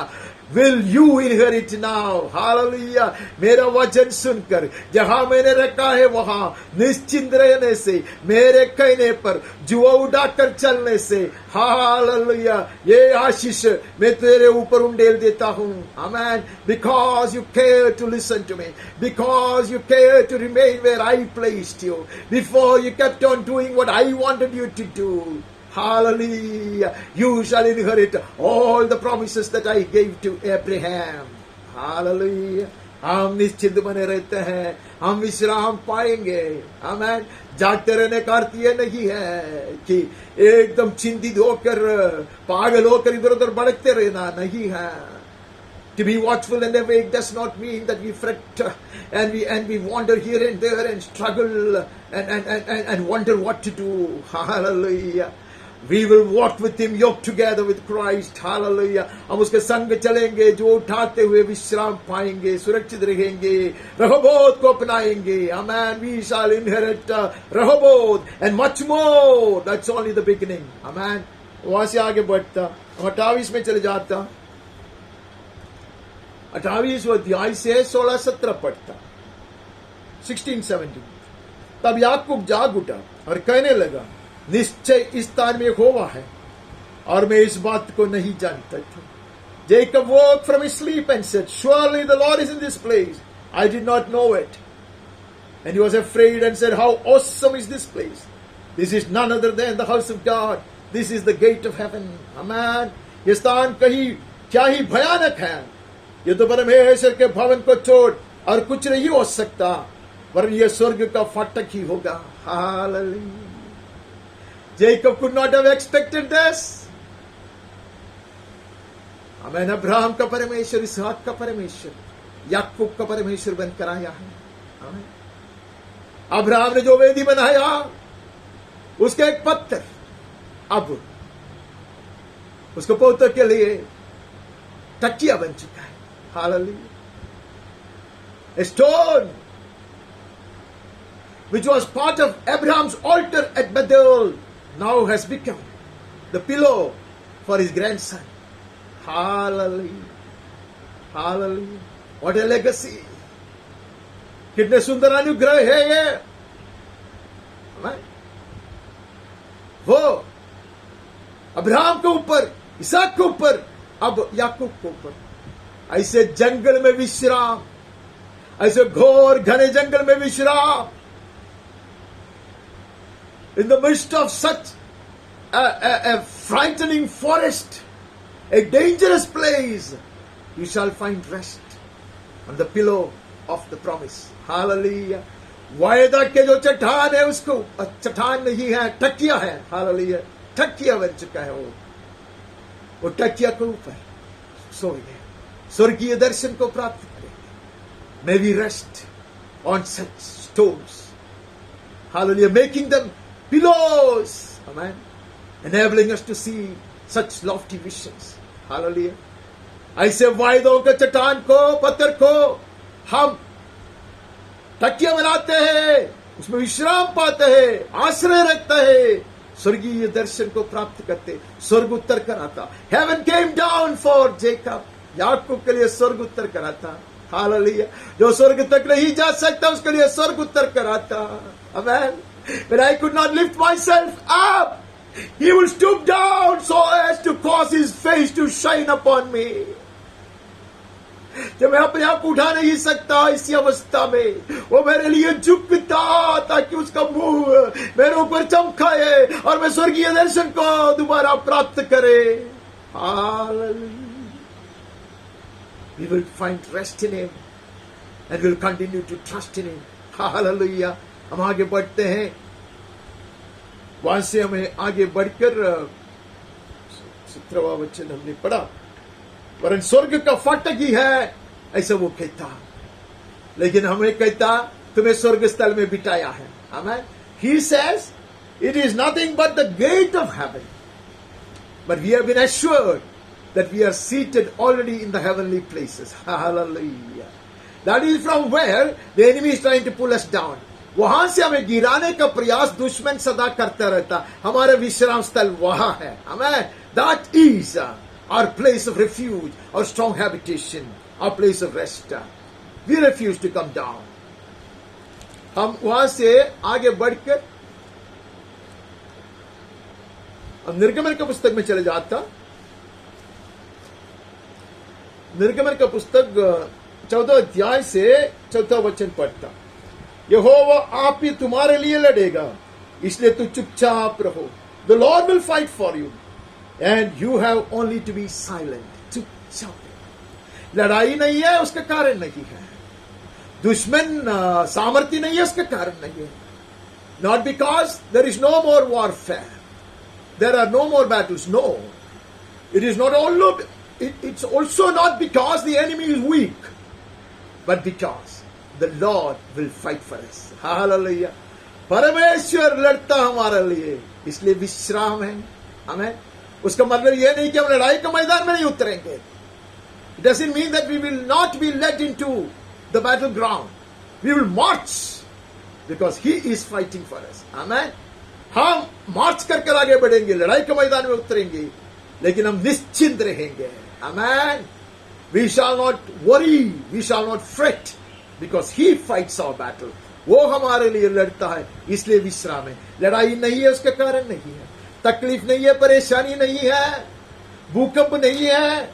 will you inherit now. Hallelujah. मेरा वचन सुनकर जहां मैंने रखा है वहां निश्चिंत रहने से, मेरे कहने पर जुआ उड़ाकर चलने से, हालेलुया, ये आशीष मैं तेरे ऊपर उंडेल देता हूं। Amen. Because you care to listen to me, because you care to remain where I placed you, before you kept on doing what I wanted you to do. Hallelujah. You shall inherit all the promises that I gave to Abraham. Hallelujah. हम निश्चिंत बने रहते हैं, हम विश्राम पाएंगे। आमेन। जागते रहने का अर्थ यह नहीं है कि एकदम चिंतित होकर पागल होकर इधर उधर भटकते रहना नहीं है। To be watchful and awake does not mean that we fret and we wander here and there and struggle and wonder what to do. Hallelujah. We will walk with him, yoked together with Christ. Hallelujah. हम उसके संग चलेंगे, जो उठाते हुए विश्राम पाएंगे, सुरक्षित रहेंगे, रहोबोत को अपनाएंगे। Amen. We shall inherit Rehoboth and much more. That's only the beginning. Amen. वहां से आगे बढ़ता, 28 में चले जाता, 28 अध्याय से 16-17 पढ़ता, 16-17। तब याकूब जाग उठा और कहने लगा, निश्चय इस स्थान में यहोवा है और मैं इस बात को नहीं जानता था। Jacob woke from his sleep and said, surely the Lord is in this place. I did not know it. And he was afraid and said, how awesome is this place. This is none other than the house of God. This is the gate of heaven. Amen. ये स्थान कहीं क्या ही भयानक है. ये तो परमेश्वर के भवन को छोड़ और कुछ नहीं हो सकता, वरन ये स्वर्ग का फाटक ही होगा. Hallelujah. Jacob could not have expected this. Amen. Abraham का परमेश्वर, इसहाक का परमेश्वर, याकूब का परमेश्वर बनकर आया है. Amen. अब्राहम ने जो वेदी बनाया, उसका एक पत्थर अब उसको पौधों के लिए तकिया बन चुका है. Hallelujah. A stone which was part of Abraham's altar at Bethel now has become the pillow for his grandson. Hallelujah. Hallelujah. What a legacy. कितने सुंदर अनुग्रह है ये. वो अब्राहम के ऊपर, इसहाक के ऊपर, अब याकूब के ऊपर. ऐसे जंगल में विश्राम, ऐसे घोर घने जंगल में विश्राम. In the midst of such a frightening forest, a dangerous place, you shall find rest on the pillow of the promise. Hallelujah. वायदा के जो चट्टान है, उसको चट्टान नहीं है, तकिया है. हालेलुया. तकिया बन चुका है. वो तकिया के ऊपर सोए, स्वर्गीय दर्शन को प्राप्त करेंगे. May we rest on such stones. Hallelujah. Making them pillows. Amen. Enabling us to see such lofty visions. Hallelujah. ऐसे वायदों के चट्टान को, पत्थर को हम तकिया बनाते हैं, उसमें विश्राम पाते हैं, आश्रय रखते हैं, स्वर्गीय दर्शन को प्राप्त करते. स्वर्ग उत्तर कर आता. Heaven came down for Jacob. याकूब के लिए स्वर्ग उत्तर कर आता. हालेलुया. जो स्वर्ग तक नहीं जा सकता, उसके लिए स्वर्ग उत्तर कर आता. Amen. When I could not lift myself up, he will stoop down so as to cause his face to shine upon me. जब मैं अपने आप उठा नहीं सकता इसी अवस्था में, वो मेरे लिए झुकता ताकि उसका मुंह मेरे ऊपर चमकाए और मैं स्वर्गीय दर्शन को दोबारा प्राप्त करे. Hallelujah. We will find rest in him and will continue to trust in him. Hallelujah. हम आगे बढ़ते हैं. वहां से हमें आगे बढ़कर 17वां वचन हमने पढ़ा. वरन स्वर्ग का फाटक ही है, ऐसा वो कहता. लेकिन हमें कहता, तुम्हें स्वर्ग स्थल में बिठाया है. Amen. He says, it is nothing but the gate of heaven. But we have been assured that we are seated already in the heavenly places. Hallelujah. That is from where the enemy is trying to pull us down. वहां से हमें गिराने का प्रयास दुश्मन सदा करता रहता. हमारे विश्राम स्थल वहां है. Amen. That is our place of refuge, our strong habitation, our place of rest. We refuse to come down. हम वहां से आगे बढ़कर हम निर्गमन का पुस्तक में चले जाता. निर्गमन का पुस्तक 14 अध्याय से 4 वचन पढ़ता. यहोवा आप ही तुम्हारे लिए लड़ेगा, इसलिए तू चुपचाप रहो. The Lord will fight for you. And you have only to be silent. चुपचाप. लड़ाई नहीं है, उसका कारण नहीं है. दुश्मन सामर्थ्य नहीं है, उसका कारण नहीं है. Not because there is no more warfare. There are no more battles. No. It is not all. It's also not because the enemy is weak, but because the Lord will fight for us. Hallelujah. परमेश्वर लड़ता हमारे लिए, इसलिए विश्राम है. हमें उसका मतलब यह नहीं कि हम लड़ाई के मैदान में नहीं उतरेंगे. It doesn't mean that we will not be led into the battleground. We will march because He is fighting for us. Amen. हम मार्च कर आगे बढ़ेंगे, लड़ाई के मैदान में उतरेंगे, लेकिन हम निश्चिंत रहेंगे. Amen. We shall not worry, we shall not fret because He fights our battle. वो हमारे लिए लड़ता है, इसलिए विश्राम है. लड़ाई नहीं है, उसका कारण नहीं है. तकलीफ नहीं है, परेशानी नहीं है, भूकंप नहीं है,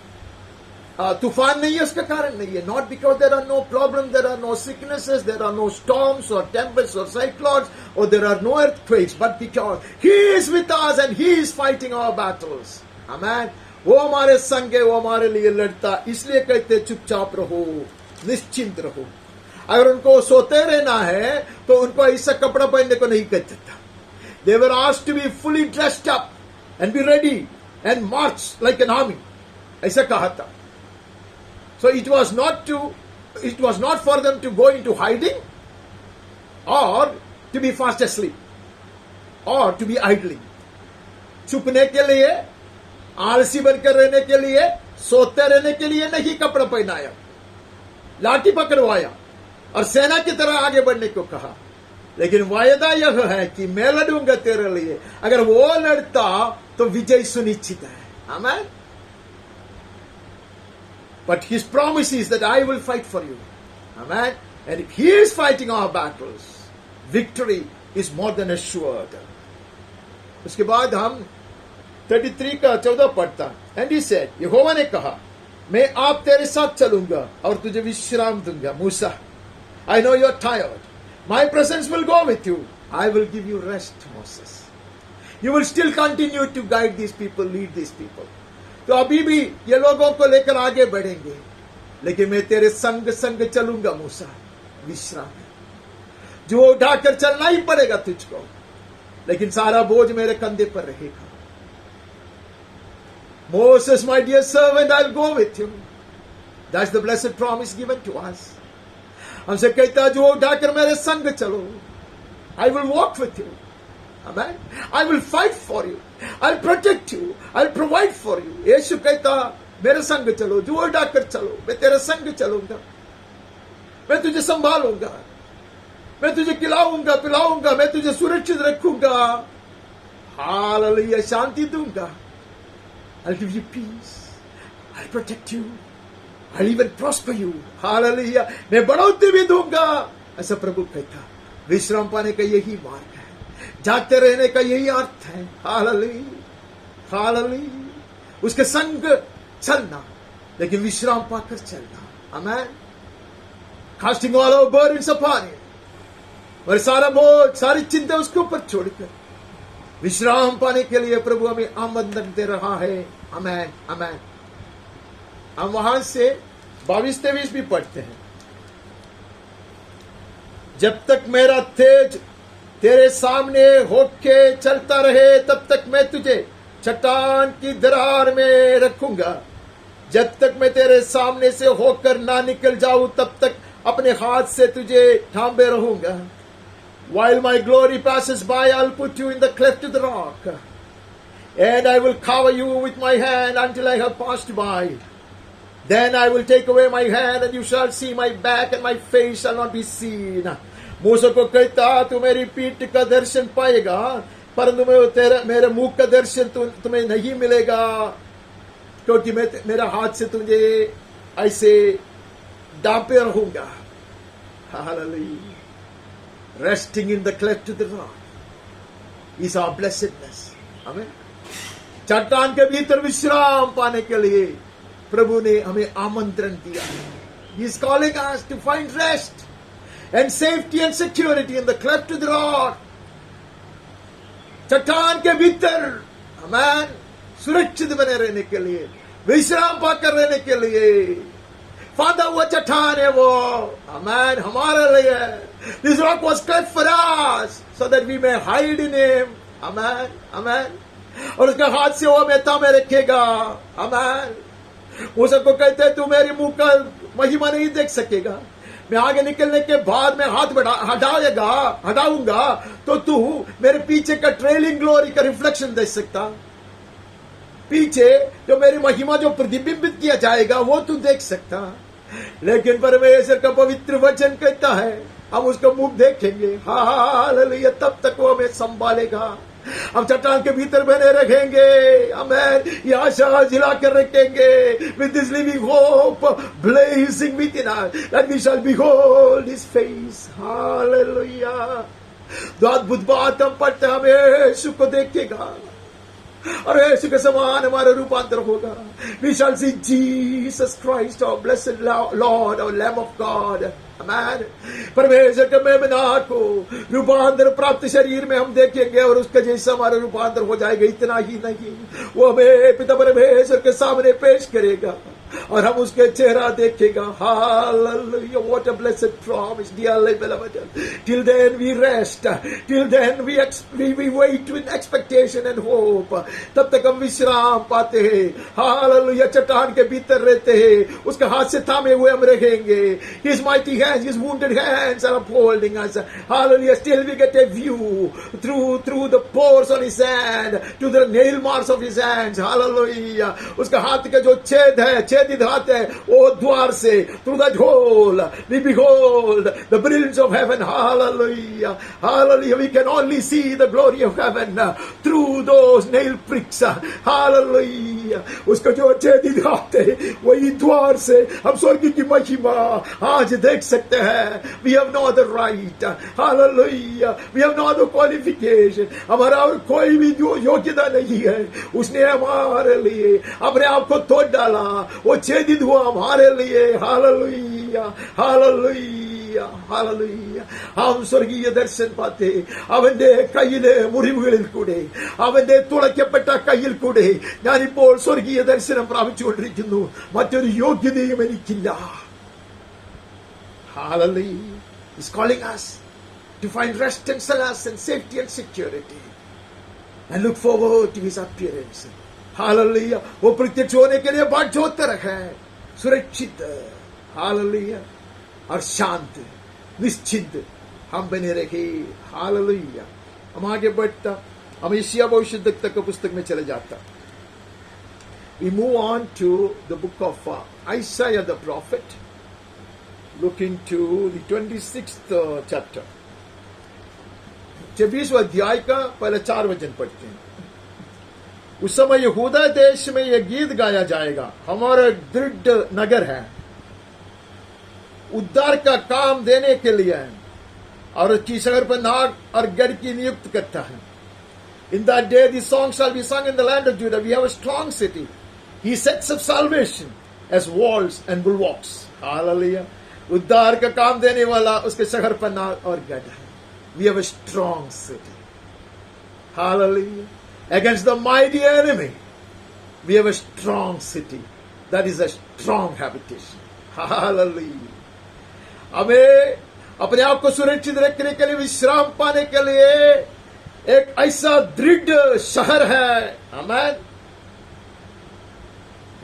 तूफान नहीं है उसका कारण नहीं है. Not because there are no problems, there are no sicknesses, there are no storms or tempests or cyclones, or there are no earthquakes, but because He is with us and He is fighting our battles. Amen. वो हमारे संग है, वो हमारे लिए लड़ता, इसलिए कहते चुपचाप रहो, निश्चिंत रहो. अगर उनको सोते रहना है तो उनको ऐसा कपड़ा पहनने को नहीं कहता था. They were asked to be fully dressed up and be ready and march like an army. ऐसा कहा था. So it was not for them to go into hiding or to be fast asleep or to be idling. छुपने के लिए, आलसी बनकर रहने के लिए, सोते रहने के लिए नहीं कपड़ा पहनाया, लाठी पकड़वाया और सेना की तरह आगे बढ़ने को कहा. लेकिन वायदा यह है कि मैं लड़ूंगा तेरे लिए. अगर वो लड़ता तो विजय सुनिश्चित है. आमीन. But His promise is that I will fight for you. Amen. And if He is fighting our battles, victory is more than assured. उसके बाद हम 33 का 14 पढ़ता. And He said, यहोवा ने कहा, मैं आप तेरे साथ चलूंगा और तुझे विश्राम दूंगा. मूसा, I know you're tired. My presence will go with you. I will give you rest, Moses. You will still continue to guide these people, lead these people. तो अभी भी ये लोगों को लेकर आगे बढ़ेंगे, लेकिन मैं तेरे संग संग चलूंगा. मूसा, विश्राम है. जो उठाकर चलना ही पड़ेगा तुझको, लेकिन सारा बोझ मेरे कंधे पर रहेगा. Moses, my dear servant, I'll go with you. That's the blessed promise given to us. हमसे कहता जो उठाकर मेरे संग चलो. I will walk with you. Amen. I will fight for you. I'll protect you. I'll provide for you. यीशु कहता मेरे संग चलो, जो उठाकर चलो, मैं तेरे संग चलूंगा, मैं तुझे संभालूंगा, मैं तुझे खिलाऊंगा पिलाऊंगा, मैं तुझे सुरक्षित रखूंगा. हालेलुया. शांति दूंगा. I'll give you peace. I'll protect you. I'll even prosper you. Hallelujah. मैं बढ़ोतरी भी दूंगा. ऐसा प्रभु कहता. विश्राम पाने का यही मार्ग है, जागते रहने का यही अर्थ है. हालेलुया. हालेलुया. उसके संग चलना, लेकिन विश्राम पाकर चलना. Amen. Casting all our burdens upon him. और सारा बोझ, सारी चिंता उसके ऊपर छोड़कर विश्राम पाने के लिए प्रभु हमें आमंत्रण दे रहा है. आमीन. आमीन. हम वहां से 22-23 भी पढ़ते हैं. जब तक मेरा तेज तेरे सामने होके चलता रहे, तब तक मैं तुझे चट्टान की दरार में रखूंगा. जब तक मैं तेरे सामने से होकर ना निकल जाऊं, तब तक अपने हाथ से तुझे थामे रहूंगा. While my glory passes by, I'll put you in the cleft of the rock, and I will cover you with my hand until I have passed by. Then I will take away my hand, and you shall see my back, and my face shall not be seen. मूसा को कहता तू मेरी पीठ का दर्शन पाएगा, परंतु मेरे मुख का दर्शन तुम्हें नहीं मिलेगा, क्योंकि मैं मेरा हाथ से तुझे ऐसे डांपे रहूंगा. Hallelujah. Resting in the cleft of the rock is our blessedness. Amen. चट्टान के भीतर विश्राम पाने के लिए प्रभु ने हमें आमंत्रण दिया. He is calling us to find rest and safety and security in the cleft of the rock. चट्टान के भीतर हमें सुरक्षित बने रहने के लिए, विश्राम पाकर रहने के लिए. फादा हुआ चट्टान है वो. आमीन. हमारे लिए this rock was cleft for us so that we may hide in him. आमीन. आमीन. और उसके हाथ से वो हमें थामे रखेगा. आमीन. वो सबको कहते हैं तू मेरी मुंह का महिमा नहीं देख सकेगा, मैं आगे निकलने के बाद मैं हाथ हटाऊंगा तो तू मेरे पीछे का ट्रेलिंग ग्लोरी का रिफ्लेक्शन देख सकता. पीछे जो मेरी महिमा जो प्रतिबिंबित किया जाएगा वो तू देख सकता. लेकिन परमेश्वर का पवित्र वचन कहता है हम उसका मुख देखेंगे. हालेलुया. तब तक वो हमें संभालेगा. हम चट्टान के भीतर बने रहेंगे. आमीन. ये आशा जिला कर रखेंगे. With this living hope blazing within us, that we shall behold His face. Hallelujah. तो अद्भुत बात हम पढ़ते, हमें यीशु को देखेगा. और यीशु के समान हमारा रूपांतर होगा। We shall see Jesus Christ, our blessed Lord, our Lamb of God. Amen. परमेश्वर के मेमना को रूपांतर प्राप्त शरीर में हम देखेंगे और उसका जैसा हमारा रूपांतर हो जाएगा। इतना ही नहीं, वो हमें पिता परमेश्वर के सामने पेश करेगा और हम उसके चेहरा देखेगा। Hallelujah, what a blessed promise, dearly beloved. Till then we rest, till then we wait with expectation and hope. तब तक हम विश्राम पाते हैं। Hallelujah, चट्टान के भीतर रहते हैं, उसके हाथ से थामे हुए हम रहेंगे। His mighty hands, his wounded hands are upholding us. Hallelujah, still we get a view through the pores on his hand, to the nail marks of his hands. Hallelujah, उसका हाथ का जो छेद है, छेदित हाथ है, वो द्वार से, through that hole we behold the brilliance of heaven. Hallelujah, hallelujah, we can only see the glory of heaven through those nail pricks. Hallelujah, उसका जो छेदित हाथ है, वही द्वार से हम स्वर्ग की महिमा आज देख सकते हैं। We have no other right. Hallelujah, we have no other qualification. हमारा और कोई भी योग्यता नहीं है। उसने हमारे लिए अपने आप को तोड़ डाला, वो छेदित हुआ हमारे लिए। Hallelujah, hallelujah, hallelujah. हम സ്വർഗീയ ദർശനം പാത്തെ, അവന്റെ കയ്യിലെ മുറിവുകളിൽ കൂടെ, അവന്റെ തുളയ്ക്കപ്പെട്ട കയ്യിൽ കൂടെ ഞാനിപ്പോൾ സ്വർഗീയ ദർശനം പ്രാപിച്ചുകൊണ്ടിരിക്കുന്നു। മറ്റൊരു യോഗ്യതയും എനിക്കില്ല. Hallelujah. He's calling us to find rest and solace and safety and security and look forward to his appearance. Hallelujah. वो प्रत्यक्ष होने के लिए बाट जोते रहे, सुरक्षित, हालेलुया, और शांत, निश्चिंत हम बने रहे। हालेलुया। हम आगे बढ़ता, हम यशायाह भविष्यद्वक्ता के पुस्तक में चले जाता। We move on to the book of Isaiah the prophet. Look into the 26th chapter. 26वें अध्याय का पहले 4 वचन पढ़ते हैं। उस समय यहूदा देश में यह गीत गाया जाएगा, हमारा दृढ़ नगर है, उद्धार का काम देने के लिए है, और उसकी शहर पर नाग और गढ़ की नियुक्त करता है। In that day the song shall be sung in the land of Judah. We have a strong city. He sets up salvation as walls and bulwarks. Hallelujah. उद्धार का काम देने वाला उसके शहर पर नाग और गढ़ है। We have a strong city. Hallelujah. Against the mighty enemy, we have a strong city. That is a strong habitation. Hallelujah. हमें अपने आप को सुरक्षित रखने के लिए, विश्राम पाने के लिए एक ऐसा दृढ़ शहर है। आमेन,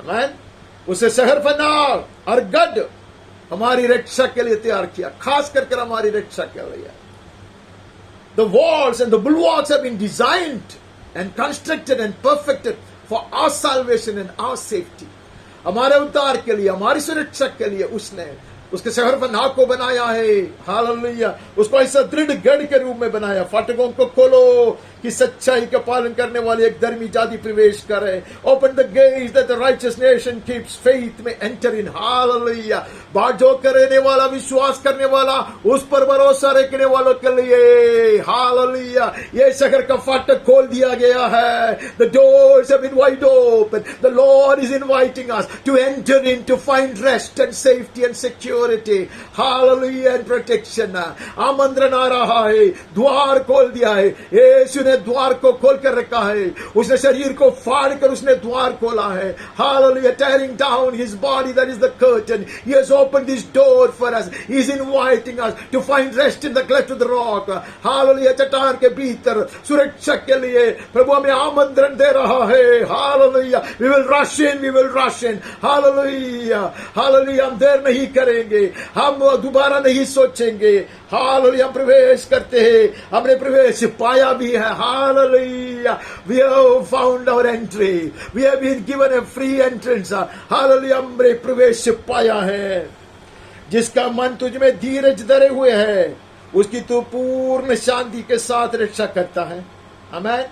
आमेन। उसे शहर पर नाग और गढ़ हमारी रक्षा के लिए तैयार किया, खास करके हमारी रक्षा के लिए। The walls and the bulwarks have been designed and constructed and perfected for our salvation and our safety. हमारे उद्धार के लिए, हमारी सुरक्षा के लिए उसने उसके शहर पर नाग को बनाया है। हालेलुया। उसको ऐसा दृढ़ गढ़ के रूप में बनाया। फाटकों को खोलो कि सच्चाई का पालन करने वाले एक धर्मी जाति प्रवेश करे। Open the gates that the righteous nation keeps faith में एंटर इन। हालेलुया। बाट जो करने वाला, विश्वास करने वाला, उस पर भरोसा रखने वालों के लिए, हालेलुया, ये शहर का फाटक खोल दिया गया है। The doors have been wide open. The Lord is inviting us to enter in, to find rest and safety and security, hallelujah, and protection. आमंत्रण आ रहा है, द्वार खोल दिया है। यीशु ने द्वार को खोल कर रखा है। उसने शरीर को फाड़ कर उसने द्वार खोला है। Hallelujah, tearing down his body, that is the curtain. He has opened this door for us. He is inviting us to find rest in the cleft of the rock. Hallelujah, चट्टान के भीतर सुरक्षा के लिए प्रभु हमें आमंत्रण दे रहा है। Hallelujah, we will rush in, we will rush in. Hallelujah, Hallelujah, हम देर नहीं करेंगे, हम दोबारा नहीं सोचेंगे। Hallelujah, हम प्रवेश करते हैं, हमने प्रवेश पाया भी है। Hallelujah, we have found our entry, we have been given a free entrance. Hallelujah, हमने प्रवेश पाया है। जिसका मन तुझ में धीरज धरे हुए है, उसकी तू पूर्ण शांति के साथ रक्षा करता है। Amen.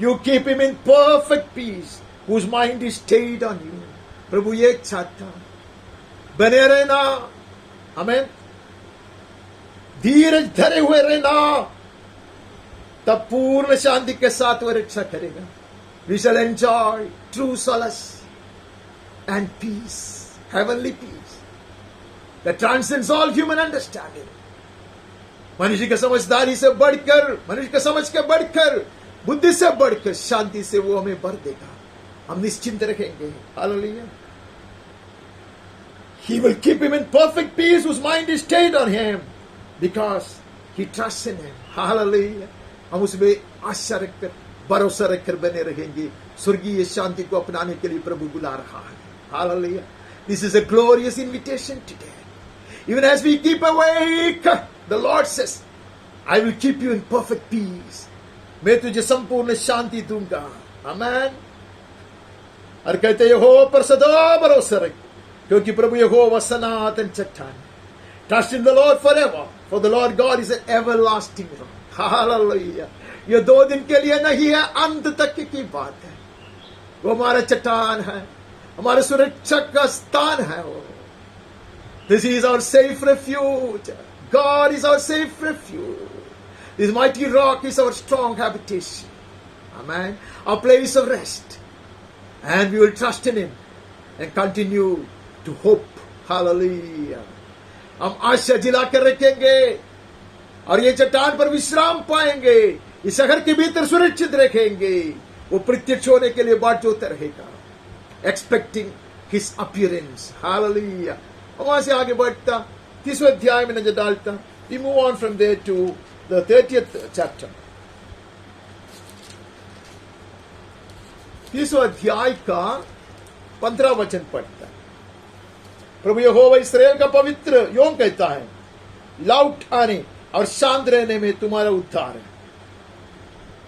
You keep him in perfect peace, whose mind is stayed on you. प्रभु ये चाहता, बने रहना। Amen. धीरज धरे हुए रहना, तब पूर्ण शांति के साथ वह रक्षा करेगा। we shall enjoy true solace and peace, heavenly peace that transcends all human understanding. मनुष्य की समझदारी से बढ़कर, मनुष्य की समझ के बढ़कर, बुद्धि से बढ़कर शांति से वो हमें भर देगा. हम निश्चिंत रहेंगे. Hallelujah. He will keep him in perfect peace whose mind is stayed on him because he trusts in him. Hallelujah. हम उसमें आशा रखकर, भरोसा रखकर बने रहेंगे. स्वर्गीय शांति को अपनाने के लिए प्रभु बुला रहा है. Hallelujah. This is a glorious invitation today. Even as we keep awake, the Lord says, I will keep you in perfect peace. मैं तुझे संपूर्ण शांति दूंगा. Amen. और कहते यहोवा पर सदा भरोसा रख, क्योंकि प्रभु यहोवा सनातन चट्टान. Trust in the Lord forever, for the Lord God is an everlasting rock. Hallelujah. ये 2 दिन के लिए नहीं है, अंत तक की बात है. वो हमारा चट्टान है, हमारे सुरक्षा का स्थान है. वो This is our safe refuge. God is our safe refuge. This mighty rock is our strong habitation. Amen. Our place of rest. And we will trust in him and continue to hope. Hallelujah. हम आशा जिला कर रखेंगे और ये चट्टान पर विश्राम पाएंगे. इस शहर के भीतर सुरक्षित रखेंगे. वो प्रत्यक्ष होने के लिए बाट जोता रहेगा. Expecting his appearance. Hallelujah. और वहां से आगे बढ़ता 30वें अध्याय में नजर डालता. We move on from there to the 30th chapter. 30वें अध्याय का 15 वचन पढ़ता. प्रभु यहोवा इस्राएल का पवित्र यों कहता है, लौट आने और शांत रहने में तुम्हारा उद्धार है.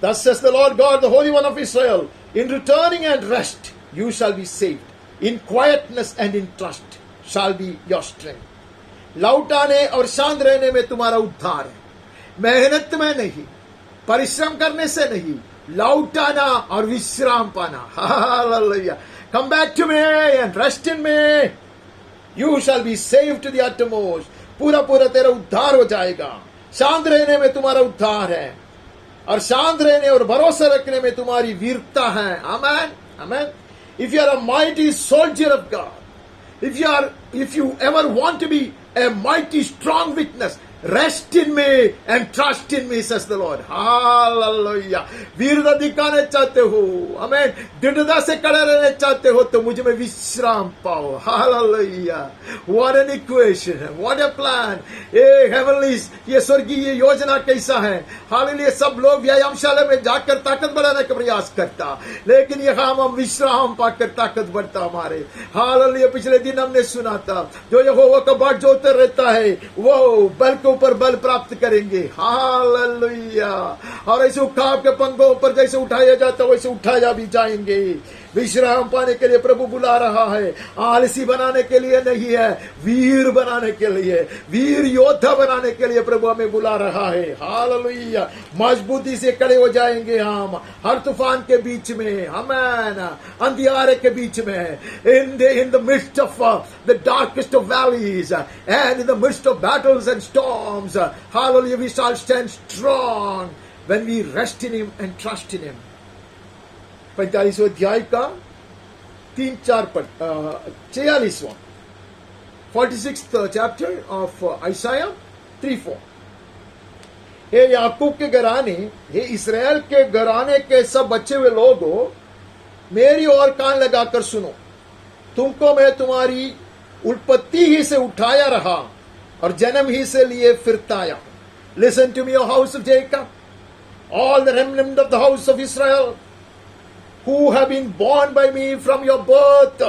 Thus says the Lord God, the Holy One of Israel, in returning and rest you shall be saved. In quietness and in trust shall be your strength. लौट आने और शांत रहने में तुम्हारा उद्धार है. मेहनत में नहीं, परिश्रम करने से नहीं, लौट आना और विश्राम पाना. Hallelujah. Come back to me and rest in me. You shall be saved to the uttermost. पूरा पूरा तेरा उद्धार हो जाएगा. शांत रहने में तुम्हारा उद्धार है और शांत रहने और भरोसा रखने में तुम्हारी वीरता है. Amen. Amen. If you are a mighty soldier of God, if you ever want to be a mighty strong witness, rest in me and trust in me, says the Lord. Hallelujah. वीरता दिखाने चाहते हो, आमेन, दृढ़ता से खड़े रहने चाहते हो तो मुझ में विश्राम पाओ. Hallelujah. What an equation, what a plan. ये heavenly, ये स्वर्गीय योजना कैसा है. Hallelujah. सब लोग व्यायामशाला में जाकर ताकत बढ़ाने का प्रयास करता, लेकिन यहाँ हम विश्राम पाकर ताकत बढ़ता हमारे. Hallelujah. पिछले दिन हमने सुना था, जो यहोवा का बाट जोता रहता है वो बल के ऊपर बल प्राप्त करेंगे. हालेलुया. और ऐसे उठाव के पंखों पर जैसे उठाया जाता वैसे उठाया भी जाएंगे. विश्राम पाने के लिए प्रभु बुला रहा है. आलसी बनाने के लिए नहीं है, वीर बनाने के लिए, वीर योद्धा बनाने के लिए प्रभु हमें बुला रहा है. हालेलुया. मजबूती से खड़े हो जाएंगे हम हर तूफान के बीच में. आमीन. अंधियारे के बीच में, in the midst of the darkest of valleys and in the midst of battles and storms. Hallelujah. We shall stand strong when we rest in him and trust in him. 45वें अध्याय का 3-4 पद, 46वां 46th chapter of Isaiah 3-4. हे याकूब के घराने, हे इस्राएल के घराने के सब बचे हुए लोगों, मेरी ओर कान लगाकर सुनो. तुमको मैं तुम्हारी उत्पत्ति ही से उठाया रहा और जन्म ही से लिए फिरता आया. Listen to me, O house of Jacob, all the remnant of the house of Israel, who have been born by me from your birth,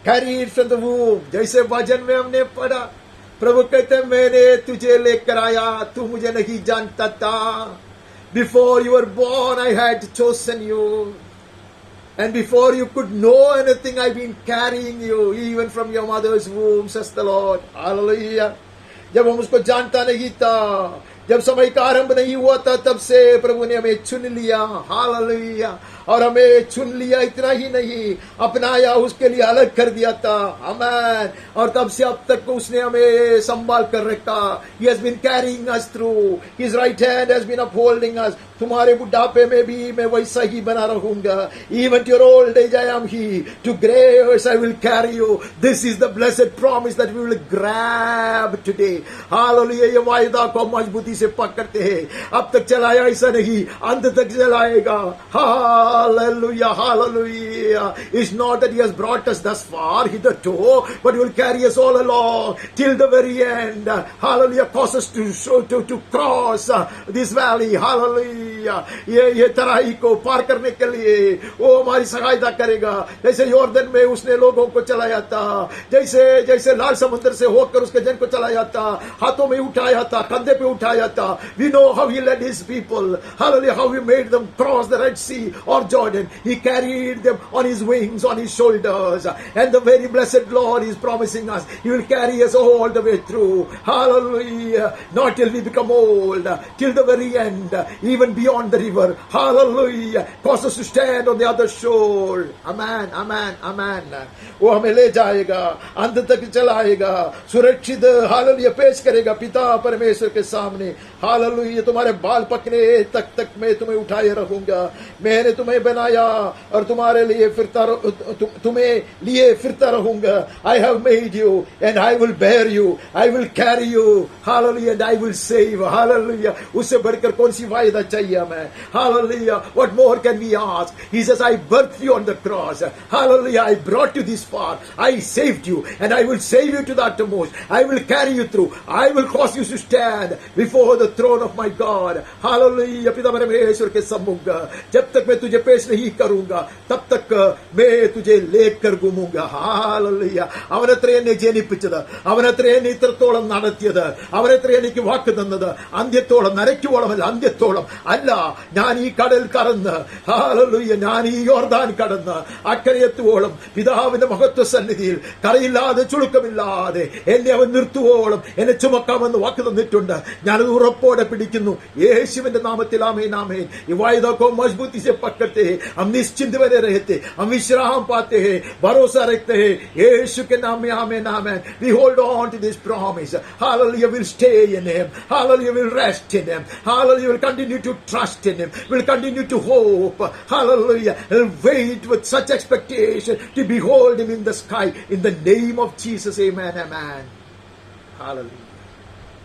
carried from the womb. जैसे वचन में हमने पढ़ा, प्रभु कहते हैं, मैंने तुझे लेकर आया, तू मुझे नहीं जानता था. Before you were born, I had chosen you. And before you could know anything, I've been carrying you, even from your mother's womb, says the Lord. Hallelujah. जब हम उसको जानता नहीं था, जब समय का आरंभ नहीं हुआ था तब से प्रभु ने हमें चुन लिया, हालेलुया, और हमें चुन लिया। इतना ही नहीं, अपनाया, उसके लिए अलग कर दिया था, आमीन, और तब से अब तक उसने हमें संभाल कर रखा। He has been carrying us through, His right hand has been upholding us। तुम्हारे बुढ़ापे में भी मैं वैसा ही बना रहूंगा। Even to your old age I am He, to grace I will carry you। This is the blessed promise that we will grab today, hallelujah। ये वायदा को मजबूती से पकड़ते हैं। अब तक चलाया ऐसा नहीं, अंत तक चलाएगा, hallelujah, hallelujah। It's not that He has brought us thus far hitherto, but He will carry us all along till the very end, hallelujah। Cause us to cross this valley, hallelujah। ये तराई को पार करने के लिए वो हमारी सहायता करेगा। जैसे यॉर्दन में उसने लोगों को चलाया था, जैसे लाल समुद्र से होकर उसके जन को चलाया था, हाथों में उठाया था, कंधे पे उठाया था। We know how He led His people, hallelujah, how He made them cross the Red Sea or Jordan। He carried them on His wings, on His shoulders, and the very blessed Lord is promising us He will carry us all the way through, hallelujah, not till we become old, till the very end, even beyond the river, hallelujah, cause us to stand on the other shore, amen, amen, amen। वो हमें ले जाएगा, अंत तक चलाएगा, सुरक्षित, हालेलुया, पेश करेगा पिता परमेश्वर के सामने, हालेलुया। तुम्हारे बाल पकने तक मैं तुम्हें उठाए रखूंगा। मैंने तुम्हें बनाया और तुम्हारे लिए तुम्हें लिए फिरता रहूंगा। I have made you and I will bear you, I will carry you, hallelujah, and I will save, hallelujah। उससे बढ़कर कौन सी वायदा चाहिए हमें, hallelujah। What more can we ask? He says, I birthed you on the cross, hallelujah, I brought you this far, I saved you and I will save you to the uttermost, I will carry you through, I will cause you to stand before the throne of my God, hallelujah। पिता परमेश्वर के सम्मुख जब तक मैं तुझे पेश नहीं करूंगा तब तक मैं तुझे लेकर घूमूंगा, hallelujah। അവനത്രേ എന്നെ ജനിപ്പിച്ചത്, അവനത്രേ എന്നെ ഇത്രത്തോളം നടത്തിയത്, അവനത്രേ എനിക്ക് വാക്ക് തന്നത്, അന്ത്യത്തോളം, നരയ്ക്കുവോളമല്ല, അന്ത്യത്തോളം അല്ല। ഞാൻ ഈ കടൽ കടന്ന്, hallelujah, ഞാൻ ഈ യോർദാൻ കടന്ന് അക്കരയെത്തുവോളം പിതാവിന്റെ മഹത്വ സന്നിധിയിൽ കറയില്ലാതെ ചുളുക്കമില്ലാതെ എന്നെ അവൻ നിർത്തുവോളം എന്നെ ചുമക്കാമെന്ന് വാക്ക് തന്നിട്ടുണ്ട്। ഞാനത് ഉറപ്പോടെ പിടിക്കുന്നു യേശുവിന്റെ നാമത്തിൽ, आमीन, आमीन। ये वायदा को मजबूती से पकड़ते हैं, हम निश्चिंत बने रहते, हम विश्राम पाते हैं, भरोसा रखते हैं यीशु के नाम में, आमीन, आमीन। We hold on to this promise, hallelujah। We'll stay in Him, hallelujah। We'll rest in Him, hallelujah। We'll continue to trust in Him, we'll continue to hope, hallelujah, and wait with such expectation to behold Him in the sky, in the name of Jesus, amen, amen, hallelujah।